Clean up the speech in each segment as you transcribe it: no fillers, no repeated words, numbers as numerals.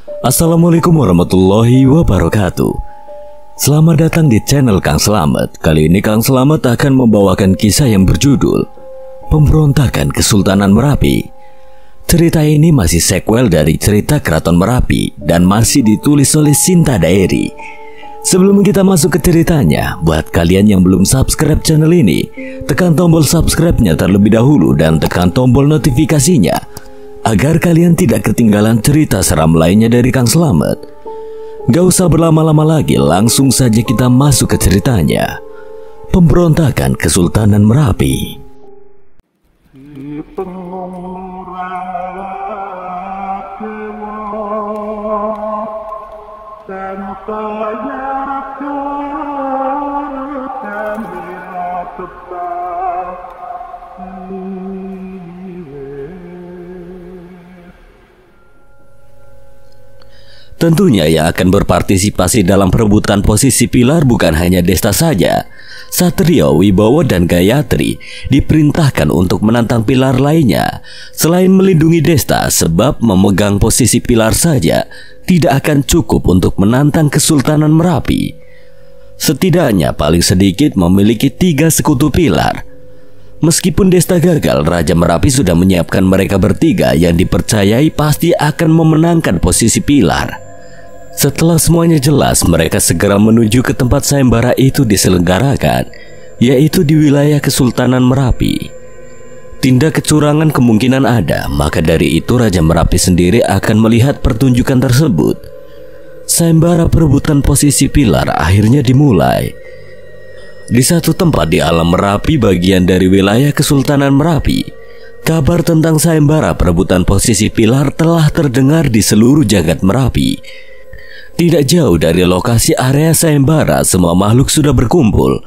Assalamualaikum warahmatullahi wabarakatuh. Selamat datang di channel Kang Slamet. Kali ini Kang Slamet akan membawakan kisah yang berjudul Pemberontakan Kesultanan Merapi. Cerita ini masih sequel dari cerita Keraton Merapi dan masih ditulis oleh Sinta Daeri. Sebelum kita masuk ke ceritanya, buat kalian yang belum subscribe channel ini, tekan tombol subscribe-nya terlebih dahulu dan tekan tombol notifikasinya agar kalian tidak ketinggalan cerita seram lainnya dari Kang Slamet. Gak usah berlama-lama lagi, langsung saja kita masuk ke ceritanya. Pemberontakan Kesultanan Merapi. Tentunya yang akan berpartisipasi dalam perebutan posisi pilar bukan hanya Desta saja. Satrio, Wibowo, dan Gayatri diperintahkan untuk menantang pilar lainnya. Selain melindungi Desta, sebab memegang posisi pilar saja tidak akan cukup untuk menantang Kesultanan Merapi. Setidaknya paling sedikit memiliki 3 sekutu pilar. Meskipun Desta gagal, Raja Merapi sudah menyiapkan mereka bertiga yang dipercayai pasti akan memenangkan posisi pilar. Setelah semuanya jelas, mereka segera menuju ke tempat sayembara itu diselenggarakan, yaitu di wilayah Kesultanan Merapi. Tindak kecurangan kemungkinan ada, maka dari itu Raja Merapi sendiri akan melihat pertunjukan tersebut. Sayembara perebutan posisi pilar akhirnya dimulai. Di satu tempat di alam Merapi, bagian dari wilayah Kesultanan Merapi, kabar tentang sayembara perebutan posisi pilar telah terdengar di seluruh jagat Merapi. Tidak jauh dari lokasi area sayembara, semua makhluk sudah berkumpul.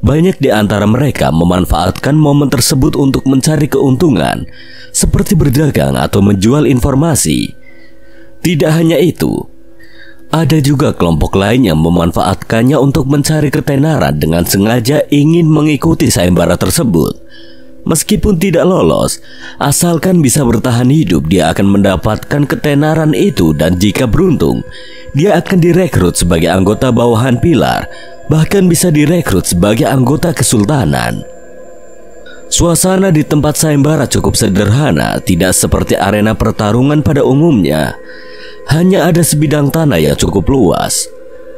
Banyak di antara mereka memanfaatkan momen tersebut untuk mencari keuntungan, seperti berdagang atau menjual informasi. Tidak hanya itu, ada juga kelompok lain yang memanfaatkannya untuk mencari ketenaran dengan sengaja ingin mengikuti sayembara tersebut. Meskipun tidak lolos, asalkan bisa bertahan hidup, dia akan mendapatkan ketenaran itu, dan jika beruntung, dia akan direkrut sebagai anggota bawahan pilar, bahkan bisa direkrut sebagai anggota kesultanan. Suasana di tempat sayembara cukup sederhana, tidak seperti arena pertarungan pada umumnya. Hanya ada sebidang tanah yang cukup luas.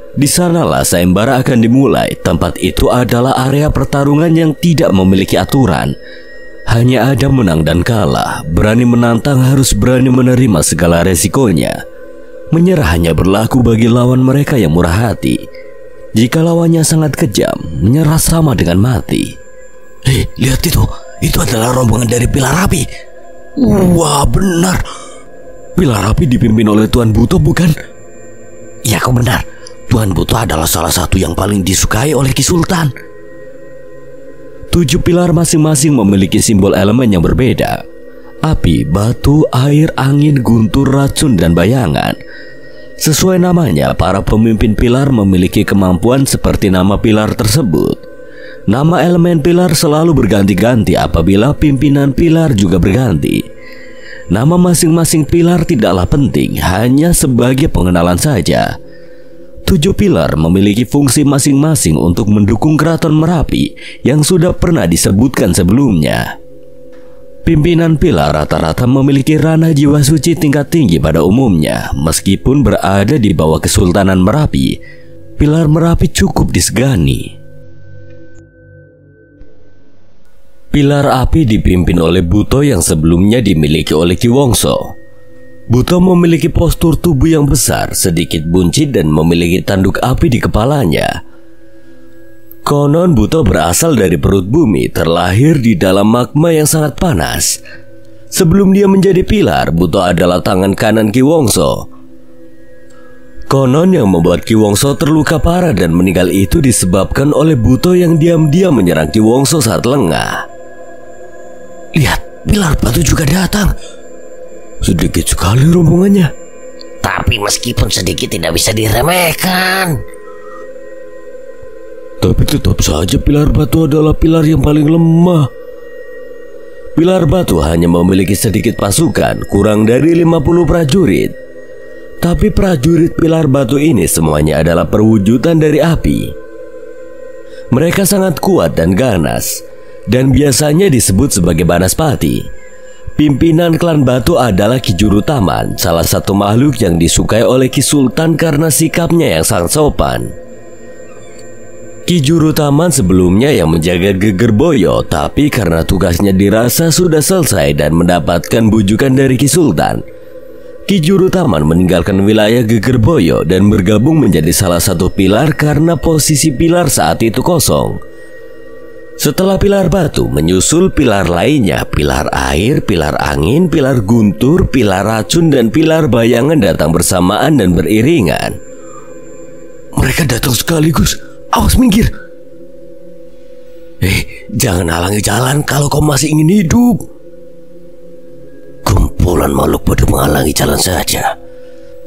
Di sanalah sayembara akan dimulai. Tempat itu adalah area pertarungan yang tidak memiliki aturan. Hanya ada menang dan kalah. Berani menantang harus berani menerima segala resikonya. Menyerah hanya berlaku bagi lawan mereka yang murah hati. Jika lawannya sangat kejam, menyerah sama dengan mati. Hei, lihat itu. Itu adalah rombongan dari Pilar Api. Wah, benar. Pilar Api dipimpin oleh Tuan Buto, bukan? Ya, kau benar. Tuan Buto adalah salah satu yang paling disukai oleh Ki Sultan. 7 pilar masing-masing memiliki simbol elemen yang berbeda. Api, batu, air, angin, guntur, racun, dan bayangan. Sesuai namanya, para pemimpin pilar memiliki kemampuan seperti nama pilar tersebut. Nama elemen pilar selalu berganti-ganti apabila pimpinan pilar juga berganti. Nama masing-masing pilar tidaklah penting, hanya sebagai pengenalan saja. 7 pilar memiliki fungsi masing-masing untuk mendukung Keraton Merapi yang sudah pernah disebutkan sebelumnya. Pimpinan pilar rata-rata memiliki ranah jiwa suci tingkat tinggi pada umumnya. Meskipun berada di bawah Kesultanan Merapi, pilar Merapi cukup disegani. Pilar api dipimpin oleh Buto yang sebelumnya dimiliki oleh Ki Wongso. Buto memiliki postur tubuh yang besar, sedikit buncit, dan memiliki tanduk api di kepalanya. Konon Buto berasal dari perut bumi, terlahir di dalam magma yang sangat panas. Sebelum dia menjadi pilar, Buto adalah tangan kanan Ki Wongso. Konon yang membuat Ki Wongso terluka parah dan meninggal itu disebabkan oleh Buto yang diam-diam menyerang Ki Wongso saat lengah. Lihat, pilar batu juga datang. Sedikit sekali rombongannya. Tapi meskipun sedikit tidak bisa diremehkan. Tapi tetap saja pilar batu adalah pilar yang paling lemah. Pilar batu hanya memiliki sedikit pasukan, kurang dari 50 prajurit. Tapi prajurit pilar batu ini semuanya adalah perwujudan dari api. Mereka sangat kuat dan ganas, dan biasanya disebut sebagai Banaspati. Pimpinan klan batu adalah Ki Jurutaman, salah satu makhluk yang disukai oleh Ki Sultan karena sikapnya yang sangat sopan. Ki Jurutaman sebelumnya yang menjaga Gegerboyo, tapi karena tugasnya dirasa sudah selesai dan mendapatkan bujukan dari Ki Sultan, Ki Jurutaman meninggalkan wilayah Gegerboyo dan bergabung menjadi salah satu pilar karena posisi pilar saat itu kosong. Setelah pilar batu, menyusul pilar lainnya, pilar air, pilar angin, pilar guntur, pilar racun, dan pilar bayangan datang bersamaan dan beriringan. Mereka datang sekaligus. Awas minggir. Jangan halangi jalan kalau kau masih ingin hidup. Kumpulan makhluk bodoh menghalangi jalan saja.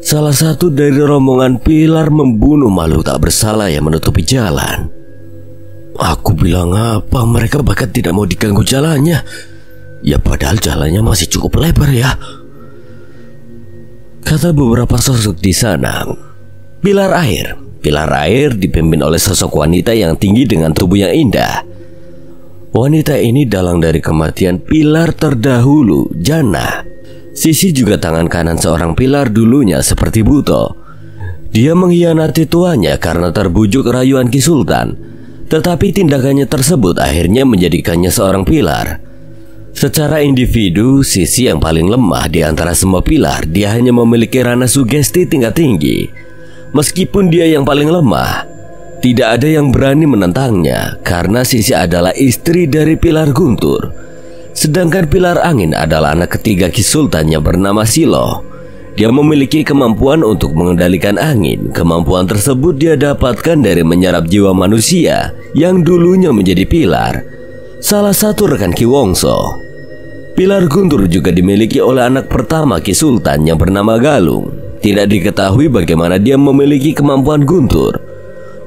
Salah satu dari rombongan pilar membunuh makhluk tak bersalah yang menutupi jalan. Aku bilang apa, mereka bahkan tidak mau diganggu jalannya. Ya padahal jalannya masih cukup lebar ya, kata beberapa sosok di sana. Pilar air dipimpin oleh sosok wanita yang tinggi dengan tubuh yang indah. Wanita ini dalang dari kematian pilar terdahulu, Jana. Sisi juga tangan kanan seorang pilar dulunya seperti Buto. Dia mengkhianati tuannya karena terbujuk rayuan Ki Sultan. Tetapi tindakannya tersebut akhirnya menjadikannya seorang pilar. Secara individu, Sisi yang paling lemah di antara semua pilar. Dia hanya memiliki ranah sugesti tingkat tinggi. Meskipun dia yang paling lemah, tidak ada yang berani menentangnya karena Sisi adalah istri dari pilar guntur. Sedangkan pilar angin adalah anak ketiga Ki Sultan yang bernama Silo. Dia memiliki kemampuan untuk mengendalikan angin. Kemampuan tersebut dia dapatkan dari menyerap jiwa manusia yang dulunya menjadi pilar, salah satu rekan Ki Wongso. Pilar guntur juga dimiliki oleh anak pertama Ki Sultan yang bernama Galung. Tidak diketahui bagaimana dia memiliki kemampuan guntur.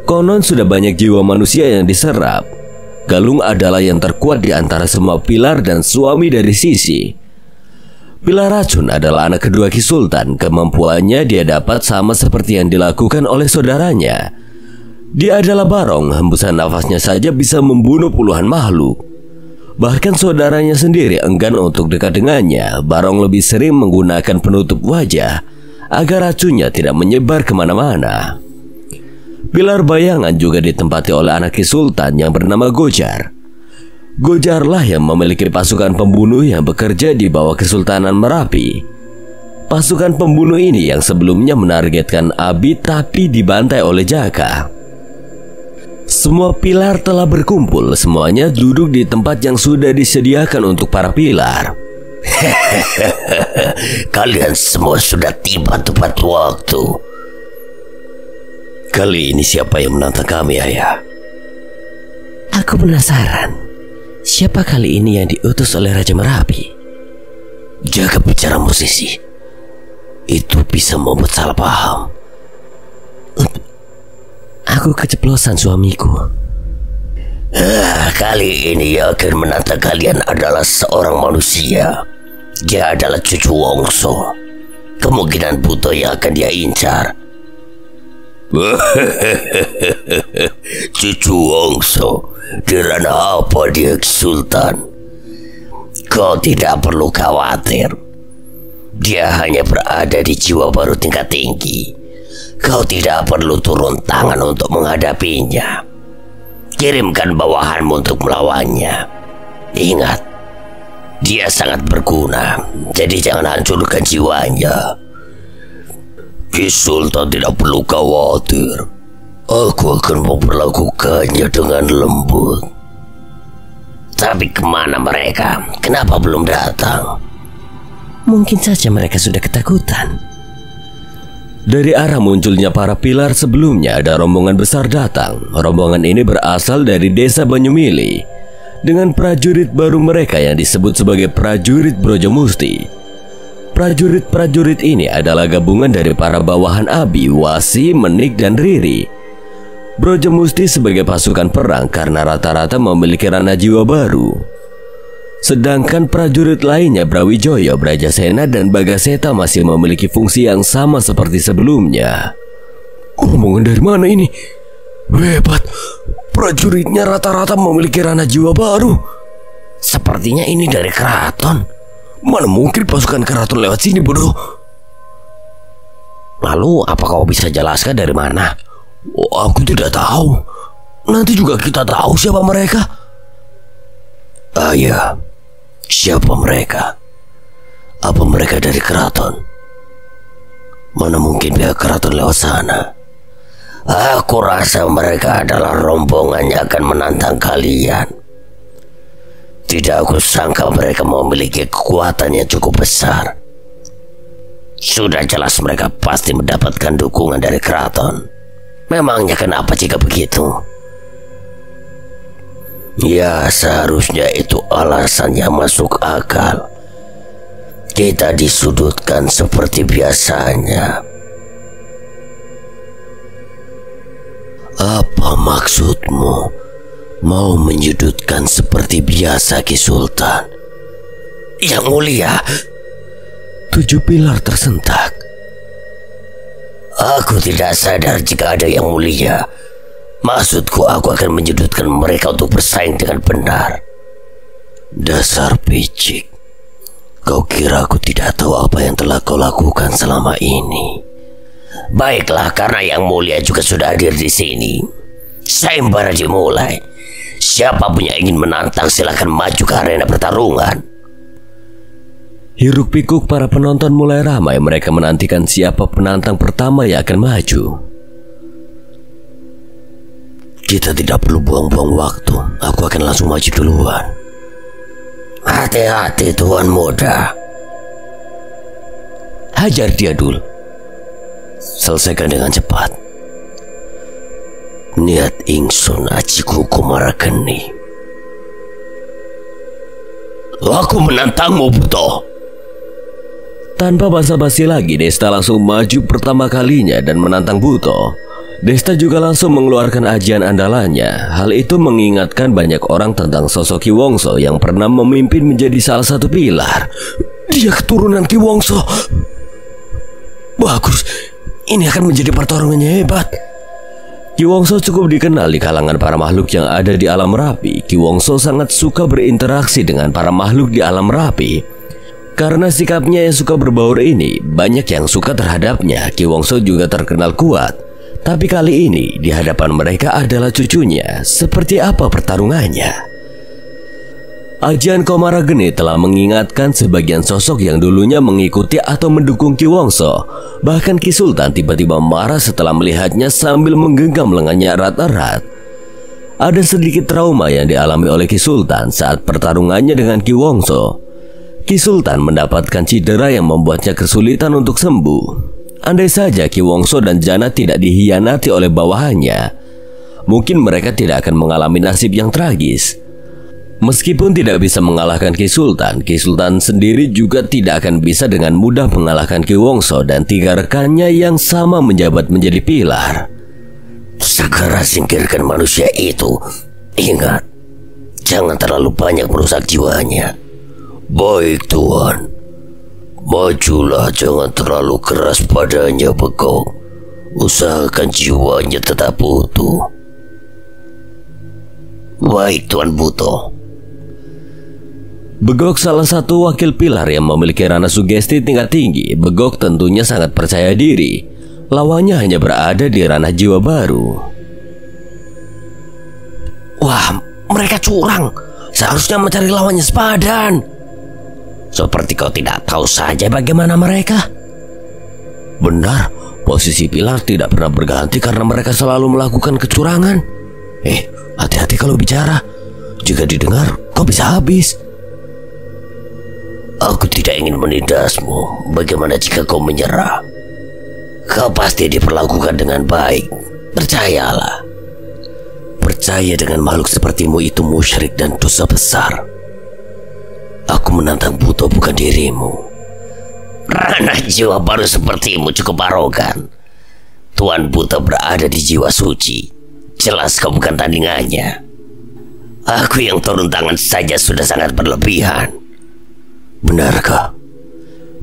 Konon sudah banyak jiwa manusia yang diserap. Galung adalah yang terkuat di antara semua pilar dan suami dari Sisi. Pilar racun adalah anak kedua Ki Sultan. Kemampuannya dia dapat sama seperti yang dilakukan oleh saudaranya. Dia adalah Barong, hembusan nafasnya saja bisa membunuh puluhan makhluk. Bahkan saudaranya sendiri enggan untuk dekat dengannya. Barong lebih sering menggunakan penutup wajah agar racunnya tidak menyebar kemana-mana. Pilar bayangan juga ditempati oleh anak Ki Sultan yang bernama Gojar. Gojarlah yang memiliki pasukan pembunuh yang bekerja di bawah Kesultanan Merapi. Pasukan pembunuh ini yang sebelumnya menargetkan Abi tapi dibantai oleh Jaka. Semua pilar telah berkumpul, semuanya duduk di tempat yang sudah disediakan untuk para pilar. Kalian semua sudah tiba tepat waktu. Kali ini siapa yang menantang kami, Ayah? Aku penasaran. Siapa kali ini yang diutus oleh Raja Merapi? Jaga bicara musisi. Itu bisa membuat salah paham. Aku keceplosan suamiku. Kali ini yang akan menantang kalian adalah seorang manusia. Dia adalah cucu Wongso. Kemungkinan Buto yang akan dia incar. Cucu Wongso, di ranah apa dia Sultan? Kau tidak perlu khawatir. Dia hanya berada di jiwa baru tingkat tinggi. Kau tidak perlu turun tangan untuk menghadapinya. Kirimkan bawahanmu untuk melawannya. Ingat, dia sangat berguna, jadi jangan hancurkan jiwanya. Ki Sultan tidak perlu khawatir. Aku akan memperlakukannya dengan lembut. Tapi kemana mereka? Kenapa belum datang? Mungkin saja mereka sudah ketakutan. Dari arah munculnya para pilar sebelumnya ada rombongan besar datang. Rombongan ini berasal dari desa Banyumili dengan prajurit baru mereka yang disebut sebagai prajurit Brojomusti. Prajurit-prajurit ini adalah gabungan dari para bawahan Abi, Wasi, Menik, dan Riri. Brojomusti sebagai pasukan perang karena rata-rata memiliki ranah jiwa baru. Sedangkan prajurit lainnya Brawijaya, Brajasena, dan Bagaseta masih memiliki fungsi yang sama seperti sebelumnya. Omongan dari mana ini? Hebat, prajuritnya rata-rata memiliki ranah jiwa baru. Sepertinya ini dari keraton. Mana mungkin pasukan keraton lewat sini, bodoh. Lalu apa kau bisa jelaskan dari mana? Oh, aku tidak tahu. Nanti juga kita tahu siapa mereka. Ya, siapa mereka? Apa mereka dari keraton? Mana mungkin pihak keraton lewat sana? Aku rasa mereka adalah rombongan yang akan menantang kalian. Tidak aku sangka mereka memiliki kekuatan yang cukup besar. Sudah jelas mereka pasti mendapatkan dukungan dari keraton. Memangnya kenapa jika begitu? Ya, seharusnya itu alasan yang masuk akal. Kita disudutkan seperti biasanya. Apa maksudmu? Mau menyudutkan seperti biasa, Ki Sultan? Yang mulia, 7 pilar tersentak. Aku tidak sadar jika ada yang mulia. Maksudku, aku akan menyudutkan mereka untuk bersaing dengan benar. Dasar picik. Kau kira aku tidak tahu apa yang telah kau lakukan selama ini? Baiklah, karena yang mulia juga sudah hadir di sini. Sayembara dimulai. Siapapun yang ingin menantang silakan maju ke arena pertarungan. Hiruk pikuk para penonton mulai ramai. Mereka menantikan siapa penantang pertama yang akan maju. Kita tidak perlu buang-buang waktu. Aku akan langsung maju duluan. Hati-hati, Tuan Muda. Hajar dia, Dul. Selesaikan dengan cepat. Niat ingsun ajiku kumarakeni. Aku menantangmu, Buto. Tanpa basa-basi lagi, Desta langsung maju pertama kalinya dan menantang Buto. Desta juga langsung mengeluarkan ajian andalannya. Hal itu mengingatkan banyak orang tentang sosok Ki Wongso yang pernah memimpin menjadi salah satu pilar. Dia keturunan Ki Wongso. Bagus, ini akan menjadi pertarungan yang hebat. Ki Wongso cukup dikenal di kalangan para makhluk yang ada di alam Rapi. Ki Wongso sangat suka berinteraksi dengan para makhluk di alam Rapi. Karena sikapnya yang suka berbaur ini, banyak yang suka terhadapnya. Ki Wongso juga terkenal kuat. Tapi kali ini di hadapan mereka adalah cucunya. Seperti apa pertarungannya? Ajian Komarageni telah mengingatkan sebagian sosok yang dulunya mengikuti atau mendukung Ki Wongso. Bahkan Ki Sultan tiba-tiba marah setelah melihatnya sambil menggenggam lengannya erat-erat. Ada sedikit trauma yang dialami oleh Ki Sultan saat pertarungannya dengan Ki Wongso. Ki Sultan mendapatkan cedera yang membuatnya kesulitan untuk sembuh. Andai saja Ki Wongso dan Jana tidak dihianati oleh bawahannya, mungkin mereka tidak akan mengalami nasib yang tragis. Meskipun tidak bisa mengalahkan Ki Sultan sendiri juga tidak akan bisa dengan mudah mengalahkan Ki Wongso dan 3 rekannya yang sama menjabat menjadi pilar. Segera singkirkan manusia itu. Ingat, jangan terlalu banyak merusak jiwanya. Baik, Tuan. Majulah, jangan terlalu keras padanya, Begok. Usahakan jiwanya tetap utuh. Baik, Tuan Buto. Begok salah satu wakil pilar yang memiliki ranah sugesti tingkat tinggi. Begok tentunya sangat percaya diri. Lawannya hanya berada di ranah jiwa baru. Wah, mereka curang. Seharusnya mencari lawannya sepadan. Seperti kau tidak tahu saja bagaimana mereka. Benar, posisi pilar tidak pernah berganti karena mereka selalu melakukan kecurangan. Hati-hati kalau bicara. Jika didengar, kau bisa habis. Aku tidak ingin menindasmu. Bagaimana jika kau menyerah? Kau pasti diperlakukan dengan baik. Percayalah. Percaya dengan makhluk sepertimu itu musyrik dan dosa besar. Aku menantang Buto, bukan dirimu. Ranah jiwa baru sepertimu cukup arogan. Tuan Buto berada di jiwa suci. Jelas kau bukan tandingannya. Aku yang turun tangan saja sudah sangat berlebihan. Benarkah?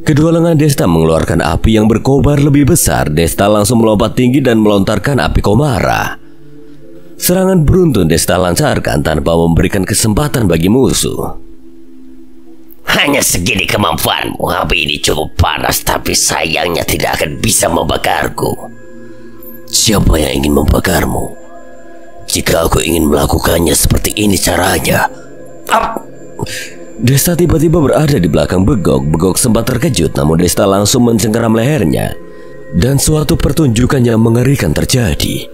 Kedua lengan Desta mengeluarkan api yang berkobar lebih besar. Desta langsung melompat tinggi dan melontarkan api komara. Serangan beruntun Desta lancarkan tanpa memberikan kesempatan bagi musuh. Hanya segini kemampuanmu. Api ini cukup panas, tapi sayangnya tidak akan bisa membakarku. Siapa yang ingin membakarmu? Jika aku ingin melakukannya seperti ini caranya. Desta tiba-tiba berada di belakang Begok. Begok sempat terkejut, namun Desta langsung mencengkeram lehernya. Dan suatu pertunjukan yang mengerikan terjadi.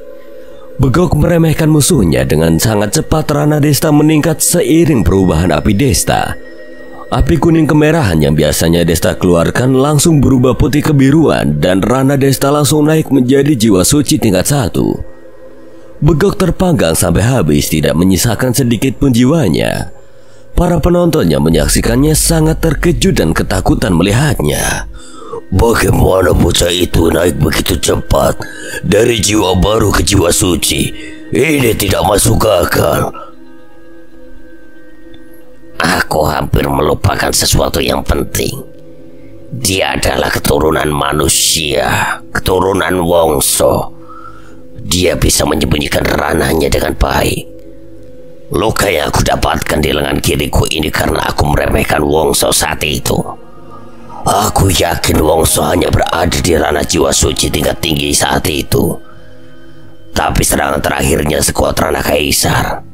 Begok meremehkan musuhnya. Dengan sangat cepat Rana Desta meningkat seiring perubahan api Desta. Api kuning kemerahan yang biasanya Desta keluarkan langsung berubah putih kebiruan, dan Rana Desta langsung naik menjadi jiwa suci tingkat 1. Begok terpanggang sampai habis, tidak menyisakan sedikit pun jiwanya. Para penontonnya menyaksikannya sangat terkejut dan ketakutan melihatnya. Bagaimana bocah itu naik begitu cepat dari jiwa baru ke jiwa suci? Ini tidak masuk akal. Aku hampir melupakan sesuatu yang penting. Dia adalah keturunan manusia, keturunan Wongso. Dia bisa menyembunyikan ranahnya dengan baik. Luka yang aku dapatkan di lengan kiriku ini karena aku meremehkan Wongso saat itu. Aku yakin Wongso hanya berada di ranah jiwa suci tingkat tinggi saat itu. Tapi serangan terakhirnya sekuat ranah kaisar.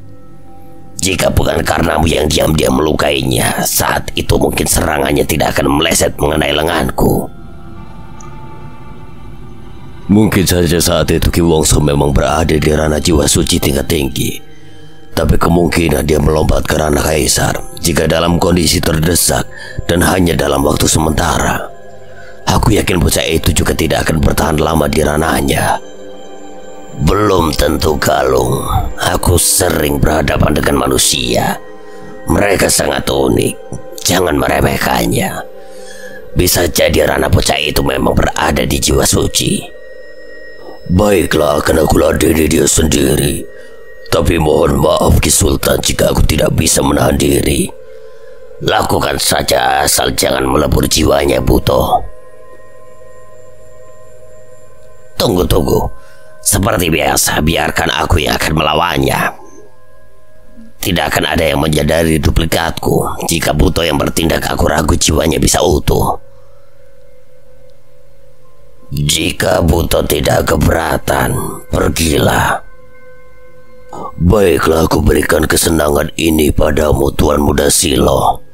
Jika bukan karenamu yang diam-diam melukainya, saat itu mungkin serangannya tidak akan meleset mengenai lenganku. Mungkin saja saat itu Ki Wongso memang berada di ranah jiwa suci tingkat tinggi. Tapi kemungkinan dia melompat ke ranah kaisar jika dalam kondisi terdesak dan hanya dalam waktu sementara. Aku yakin bocah itu juga tidak akan bertahan lama di ranahnya. Belum tentu, Galung. Aku sering berhadapan dengan manusia. Mereka sangat unik. Jangan meremehkannya. Bisa jadi ranah bocah itu memang berada di jiwa suci. Baiklah, akan aku ladeni dia sendiri. Tapi mohon maaf Ki Sultan jika aku tidak bisa menahan diri. Lakukan saja asal jangan melebur jiwanya, Buto. Tunggu. Seperti biasa, biarkan aku yang akan melawannya. Tidak akan ada yang menyadari duplikatku. Jika Buto yang bertindak, aku ragu jiwanya bisa utuh. Jika Buto tidak keberatan, pergilah. Baiklah, aku berikan kesenangan ini padamu, Tuan Muda Silo.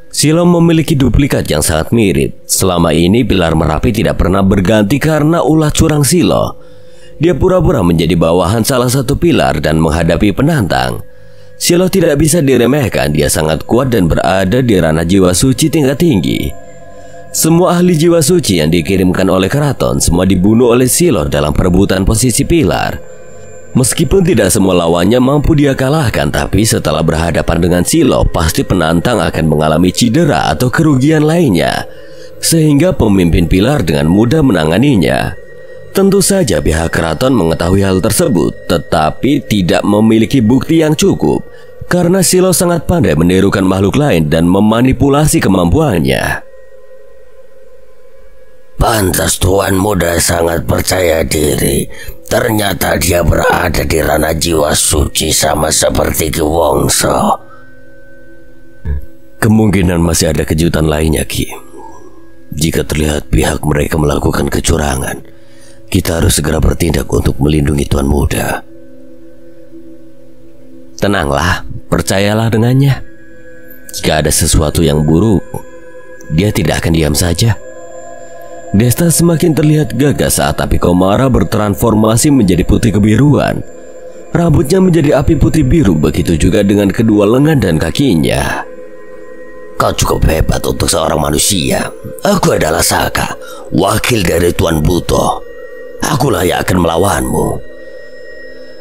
Silo memiliki duplikat yang sangat mirip. Selama ini pilar Merapi tidak pernah berganti karena ulah curang Silo. Dia pura-pura menjadi bawahan salah satu pilar dan menghadapi penantang. Silo tidak bisa diremehkan. Dia sangat kuat dan berada di ranah jiwa suci tingkat tinggi. Semua ahli jiwa suci yang dikirimkan oleh keraton semua dibunuh oleh Silo dalam perebutan posisi pilar. Meskipun tidak semua lawannya mampu dia kalahkan, tapi setelah berhadapan dengan Silo, pasti penantang akan mengalami cedera atau kerugian lainnya, sehingga pemimpin pilar dengan mudah menanganinya. Tentu saja pihak keraton mengetahui hal tersebut, tetapi tidak memiliki bukti yang cukup, karena Silo sangat pandai menirukan makhluk lain dan memanipulasi kemampuannya. Pantas Tuan Muda sangat percaya diri. Ternyata dia berada di ranah jiwa suci sama seperti Ki Wongso. Kemungkinan masih ada kejutan lainnya, Ki. Jika terlihat pihak mereka melakukan kecurangan, kita harus segera bertindak untuk melindungi Tuan Muda. Tenanglah, percayalah dengannya. Jika ada sesuatu yang buruk, dia tidak akan diam saja. Desta semakin terlihat gagah saat api komara bertransformasi menjadi putih kebiruan. Rambutnya menjadi api putih biru, begitu juga dengan kedua lengan dan kakinya. Kau cukup hebat untuk seorang manusia. Aku adalah Saka, wakil dari Tuan Buto. Akulah yang akan melawanmu.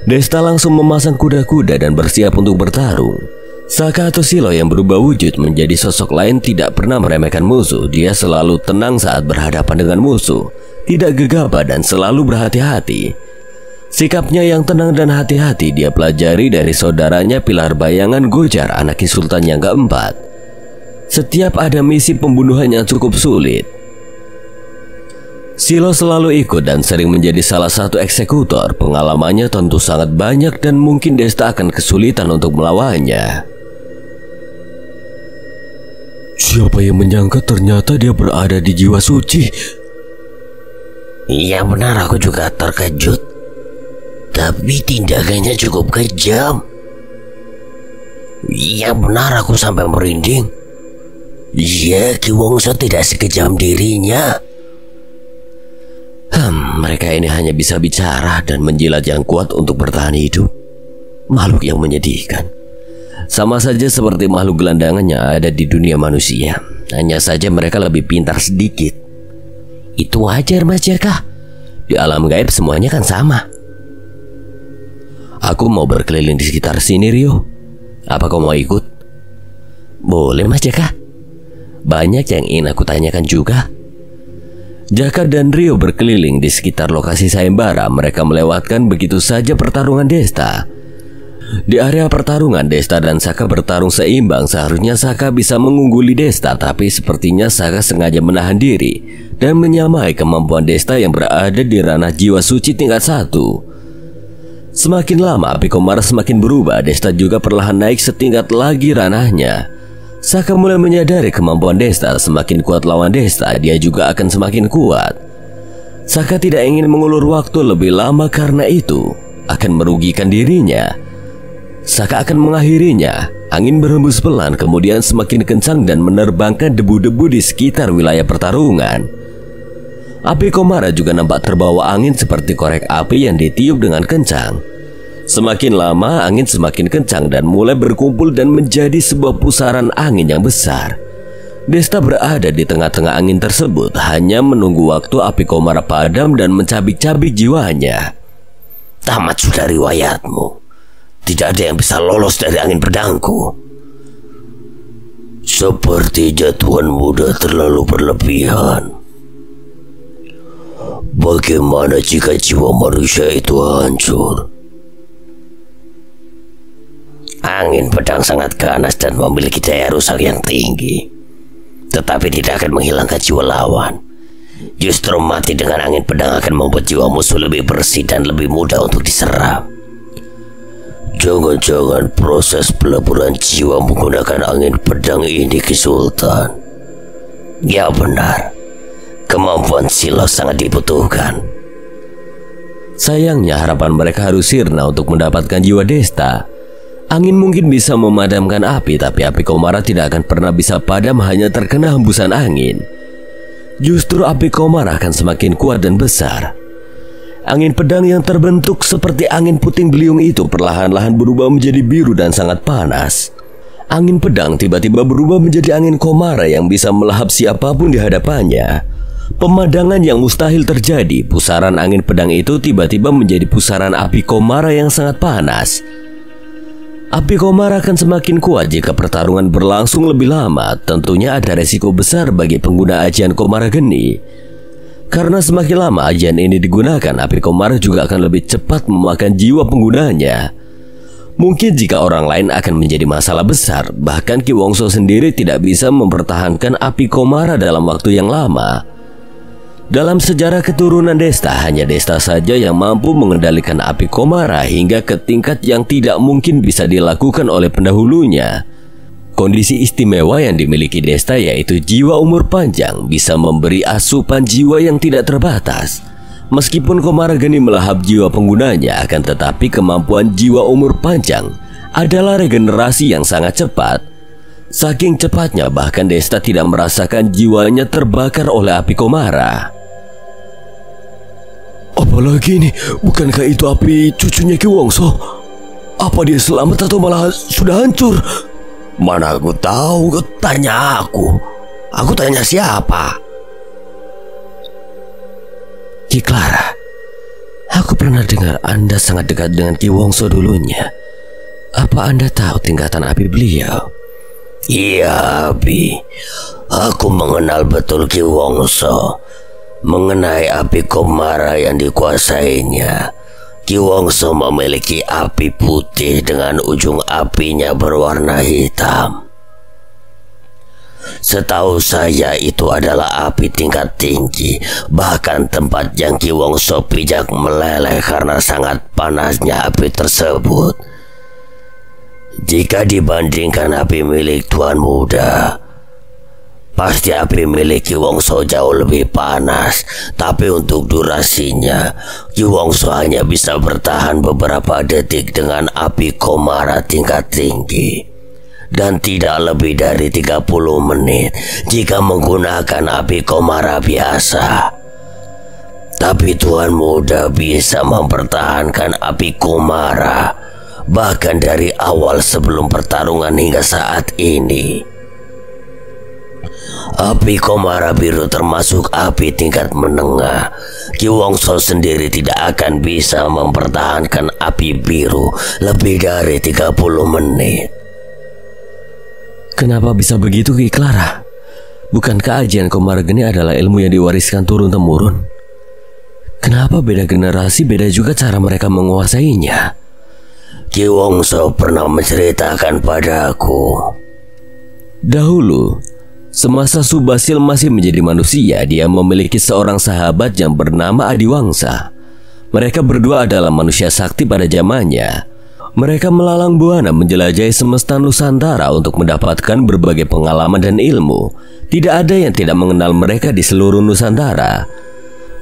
Desta langsung memasang kuda-kuda dan bersiap untuk bertarung. Saka atau Silo yang berubah wujud menjadi sosok lain tidak pernah meremehkan musuh. Dia selalu tenang saat berhadapan dengan musuh, tidak gegabah dan selalu berhati-hati. Sikapnya yang tenang dan hati-hati dia pelajari dari saudaranya Pilar Bayangan Gojar, anak Ki Sultan yang keempat. Setiap ada misi pembunuhan yang cukup sulit, Silo selalu ikut dan sering menjadi salah satu eksekutor. Pengalamannya tentu sangat banyak dan mungkin Desta akan kesulitan untuk melawannya. Siapa yang menyangka ternyata dia berada di Jiwa Suci? Iya benar, aku juga terkejut. Tapi tindakannya cukup kejam. Iya benar, aku sampai merinding. Iya, Ki Wongso tidak sekejam dirinya. Mereka ini hanya bisa bicara dan menjilat yang kuat untuk bertahan hidup. Makhluk yang menyedihkan. Sama saja seperti makhluk gelandangan yang ada di dunia manusia. Hanya saja mereka lebih pintar sedikit. Itu wajar, Mas Jaka. Di alam gaib semuanya kan sama. Aku mau berkeliling di sekitar sini, Rio. Apa kau mau ikut? Boleh, Mas Jaka. Banyak yang ingin aku tanyakan juga. Jaka dan Rio berkeliling di sekitar lokasi sayembara. Mereka melewatkan begitu saja pertarungan Desta. Di area pertarungan, Desta dan Saka bertarung seimbang. Seharusnya Saka bisa mengungguli Desta, tapi sepertinya Saka sengaja menahan diri dan menyamai kemampuan Desta yang berada di ranah Jiwa Suci tingkat 1. Semakin lama api komara semakin berubah. Desta juga perlahan naik setingkat lagi ranahnya. Saka mulai menyadari kemampuan Desta. Semakin kuat lawan Desta, dia juga akan semakin kuat. Saka tidak ingin mengulur waktu lebih lama karena itu akan merugikan dirinya. Saka akan mengakhirinya. Angin berhembus pelan, kemudian semakin kencang dan menerbangkan debu-debu di sekitar wilayah pertarungan. Api komara juga nampak terbawa angin seperti korek api yang ditiup dengan kencang. Semakin lama angin semakin kencang dan mulai berkumpul dan menjadi sebuah pusaran angin yang besar. Desta berada di tengah-tengah angin tersebut, hanya menunggu waktu api komara padam dan mencabik-cabik jiwanya. Tamat sudah riwayatmu. Tidak ada yang bisa lolos dari angin pedangku. Sepertinya Tuan Muda terlalu berlebihan. Bagaimana jika jiwa manusia itu hancur? Angin pedang sangat ganas dan memiliki daya rusak yang tinggi, tetapi tidak akan menghilangkan jiwa lawan. Justru mati dengan angin pedang akan membuat jiwa musuh lebih bersih dan lebih mudah untuk diserap. Jangan-jangan proses peleburan jiwa menggunakan angin pedang ini, Ki Sultan. Ya benar, kemampuan Silo sangat dibutuhkan. Sayangnya harapan mereka harus sirna untuk mendapatkan jiwa Desta. Angin mungkin bisa memadamkan api, tapi api komara tidak akan pernah bisa padam hanya terkena hembusan angin. Justru api komara akan semakin kuat dan besar. Angin pedang yang terbentuk seperti angin puting beliung itu perlahan-lahan berubah menjadi biru dan sangat panas. Angin pedang tiba-tiba berubah menjadi angin komara yang bisa melahap siapapun di hadapannya. Pemadangan yang mustahil terjadi. Pusaran angin pedang itu tiba-tiba menjadi pusaran api komara yang sangat panas. Api komara akan semakin kuat jika pertarungan berlangsung lebih lama. Tentunya ada resiko besar bagi pengguna ajian komara geni. Karena semakin lama ajian ini digunakan, api komara juga akan lebih cepat memakan jiwa penggunanya. Mungkin jika orang lain akan menjadi masalah besar. Bahkan Ki Wongso sendiri tidak bisa mempertahankan api komara dalam waktu yang lama. Dalam sejarah keturunan Desta, hanya Desta saja yang mampu mengendalikan api komara hingga ke tingkat yang tidak mungkin bisa dilakukan oleh pendahulunya. Kondisi istimewa yang dimiliki Desta yaitu jiwa umur panjang, bisa memberi asupan jiwa yang tidak terbatas. Meskipun komara geni melahap jiwa penggunanya, akan tetapi kemampuan jiwa umur panjang adalah regenerasi yang sangat cepat. Saking cepatnya bahkan Desta tidak merasakan jiwanya terbakar oleh api komara. Apalagi ini, bukankah itu api cucunya Ki Wongso? Apa dia selamat atau malah sudah hancur? Mana aku tahu, kau tanya aku. Aku tanya siapa? Ki Clara, aku pernah dengar Anda sangat dekat dengan Ki Wongso dulunya. Apa Anda tahu tingkatan api beliau? Iya, Abi. Aku mengenal betul Ki Wongso. Mengenai api komara yang dikuasainya, Ki Wongso memiliki api putih dengan ujung apinya berwarna hitam. Setahu saya itu adalah api tingkat tinggi. Bahkan tempat yang Ki Wongso pijak meleleh karena sangat panasnya api tersebut. Jika dibandingkan api milik Tuan Muda, pasti api milik Ki Wongso jauh lebih panas. Tapi untuk durasinya, Ki Wongso hanya bisa bertahan beberapa detik dengan api komara tingkat tinggi. Dan tidak lebih dari 30 menit jika menggunakan api komara biasa. Tapi Tuan Muda bisa mempertahankan api komara bahkan dari awal sebelum pertarungan hingga saat ini. Api komara biru termasuk api tingkat menengah. Ki Wongso sendiri tidak akan bisa mempertahankan api biru lebih dari 30 menit. Kenapa bisa begitu, Ki Clara? Bukankah ajian komara geni adalah ilmu yang diwariskan turun-temurun? Kenapa beda generasi, beda juga cara mereka menguasainya? Ki Wongso pernah menceritakan padaku. Dahulu, semasa Subhasil masih menjadi manusia, dia memiliki seorang sahabat yang bernama Adiwangsa. Mereka berdua adalah manusia sakti pada zamannya. Mereka melalang buana menjelajahi semesta Nusantara untuk mendapatkan berbagai pengalaman dan ilmu. Tidak ada yang tidak mengenal mereka di seluruh Nusantara.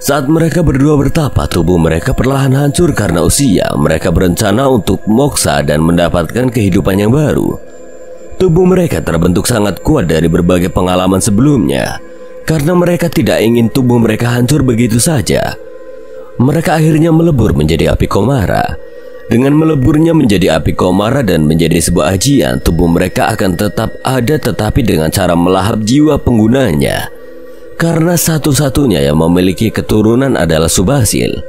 Saat mereka berdua bertapa, tubuh mereka perlahan hancur karena usia. Mereka berencana untuk moksa dan mendapatkan kehidupan yang baru. Tubuh mereka terbentuk sangat kuat dari berbagai pengalaman sebelumnya. Karena mereka tidak ingin tubuh mereka hancur begitu saja, mereka akhirnya melebur menjadi api komara. Dengan meleburnya menjadi api komara dan menjadi sebuah ajian, tubuh mereka akan tetap ada tetapi dengan cara melahap jiwa penggunanya. Karena satu-satunya yang memiliki keturunan adalah Subhasil.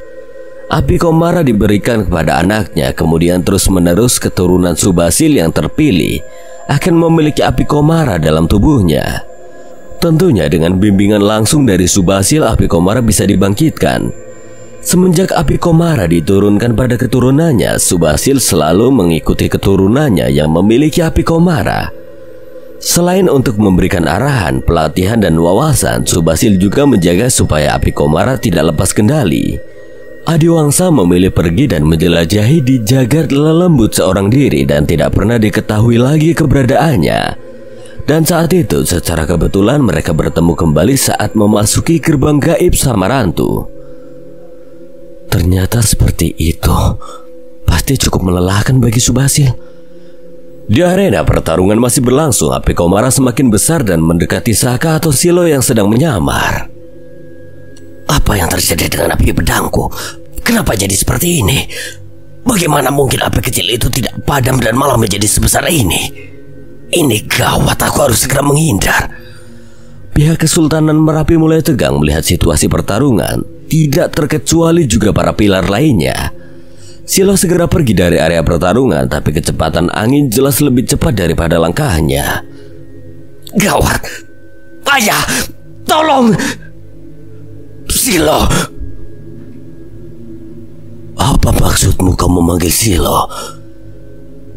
Api komara diberikan kepada anaknya, kemudian terus-menerus keturunan Subhasil yang terpilih akan memiliki api komara dalam tubuhnya. Tentunya dengan bimbingan langsung dari Subhasil, api komara bisa dibangkitkan. Semenjak api komara diturunkan pada keturunannya, Subhasil selalu mengikuti keturunannya yang memiliki api komara. Selain untuk memberikan arahan, pelatihan, dan wawasan, Subhasil juga menjaga supaya api komara tidak lepas kendali. Adiwangsa memilih pergi dan menjelajahi di jagat lelembut seorang diri dan tidak pernah diketahui lagi keberadaannya. Dan saat itu, secara kebetulan mereka bertemu kembali saat memasuki gerbang gaib Samarantu. Ternyata seperti itu. Pasti cukup melelahkan bagi Subhasil. Di arena pertarungan masih berlangsung. Api komara semakin besar dan mendekati Saka atau Silo yang sedang menyamar. Apa yang terjadi dengan api pedangku? Kenapa jadi seperti ini? Bagaimana mungkin api kecil itu tidak padam dan malah menjadi sebesar ini? Ini gawat, aku harus segera menghindar. Pihak Kesultanan Merapi mulai tegang melihat situasi pertarungan. Tidak terkecuali juga para pilar lainnya. Silo segera pergi dari area pertarungan, tapi kecepatan angin jelas lebih cepat daripada langkahnya. Gawat! Ayah! Tolong! Silo! Apa maksudmu kamu memanggil Silo?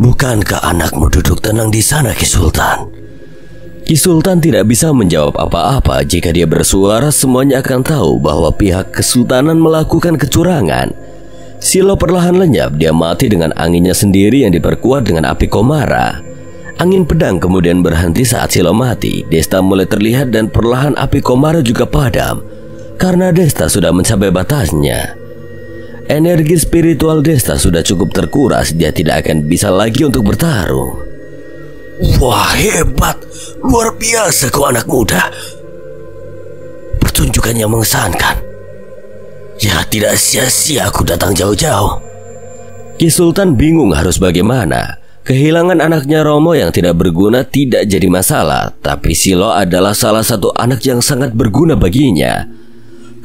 Bukankah anakmu duduk tenang di sana, Ki Sultan? Ki Sultan tidak bisa menjawab apa-apa. Jika dia bersuara, semuanya akan tahu bahwa pihak Kesultanan melakukan kecurangan. Silo perlahan lenyap. Dia mati dengan anginnya sendiri yang diperkuat dengan api komara. Angin pedang kemudian berhenti saat Silo mati. Desta mulai terlihat dan perlahan api komara juga padam. Karena Desta sudah mencapai batasnya. Energi spiritual Desta sudah cukup terkuras. Dia tidak akan bisa lagi untuk bertarung. Wah, hebat. Luar biasa kau anak muda. Pertunjukan yang mengesankan. Ya, tidak sia-sia aku datang jauh-jauh. Ki Sultan bingung harus bagaimana. Kehilangan anaknya Romo yang tidak berguna tidak jadi masalah, tapi Silo adalah salah satu anak yang sangat berguna baginya.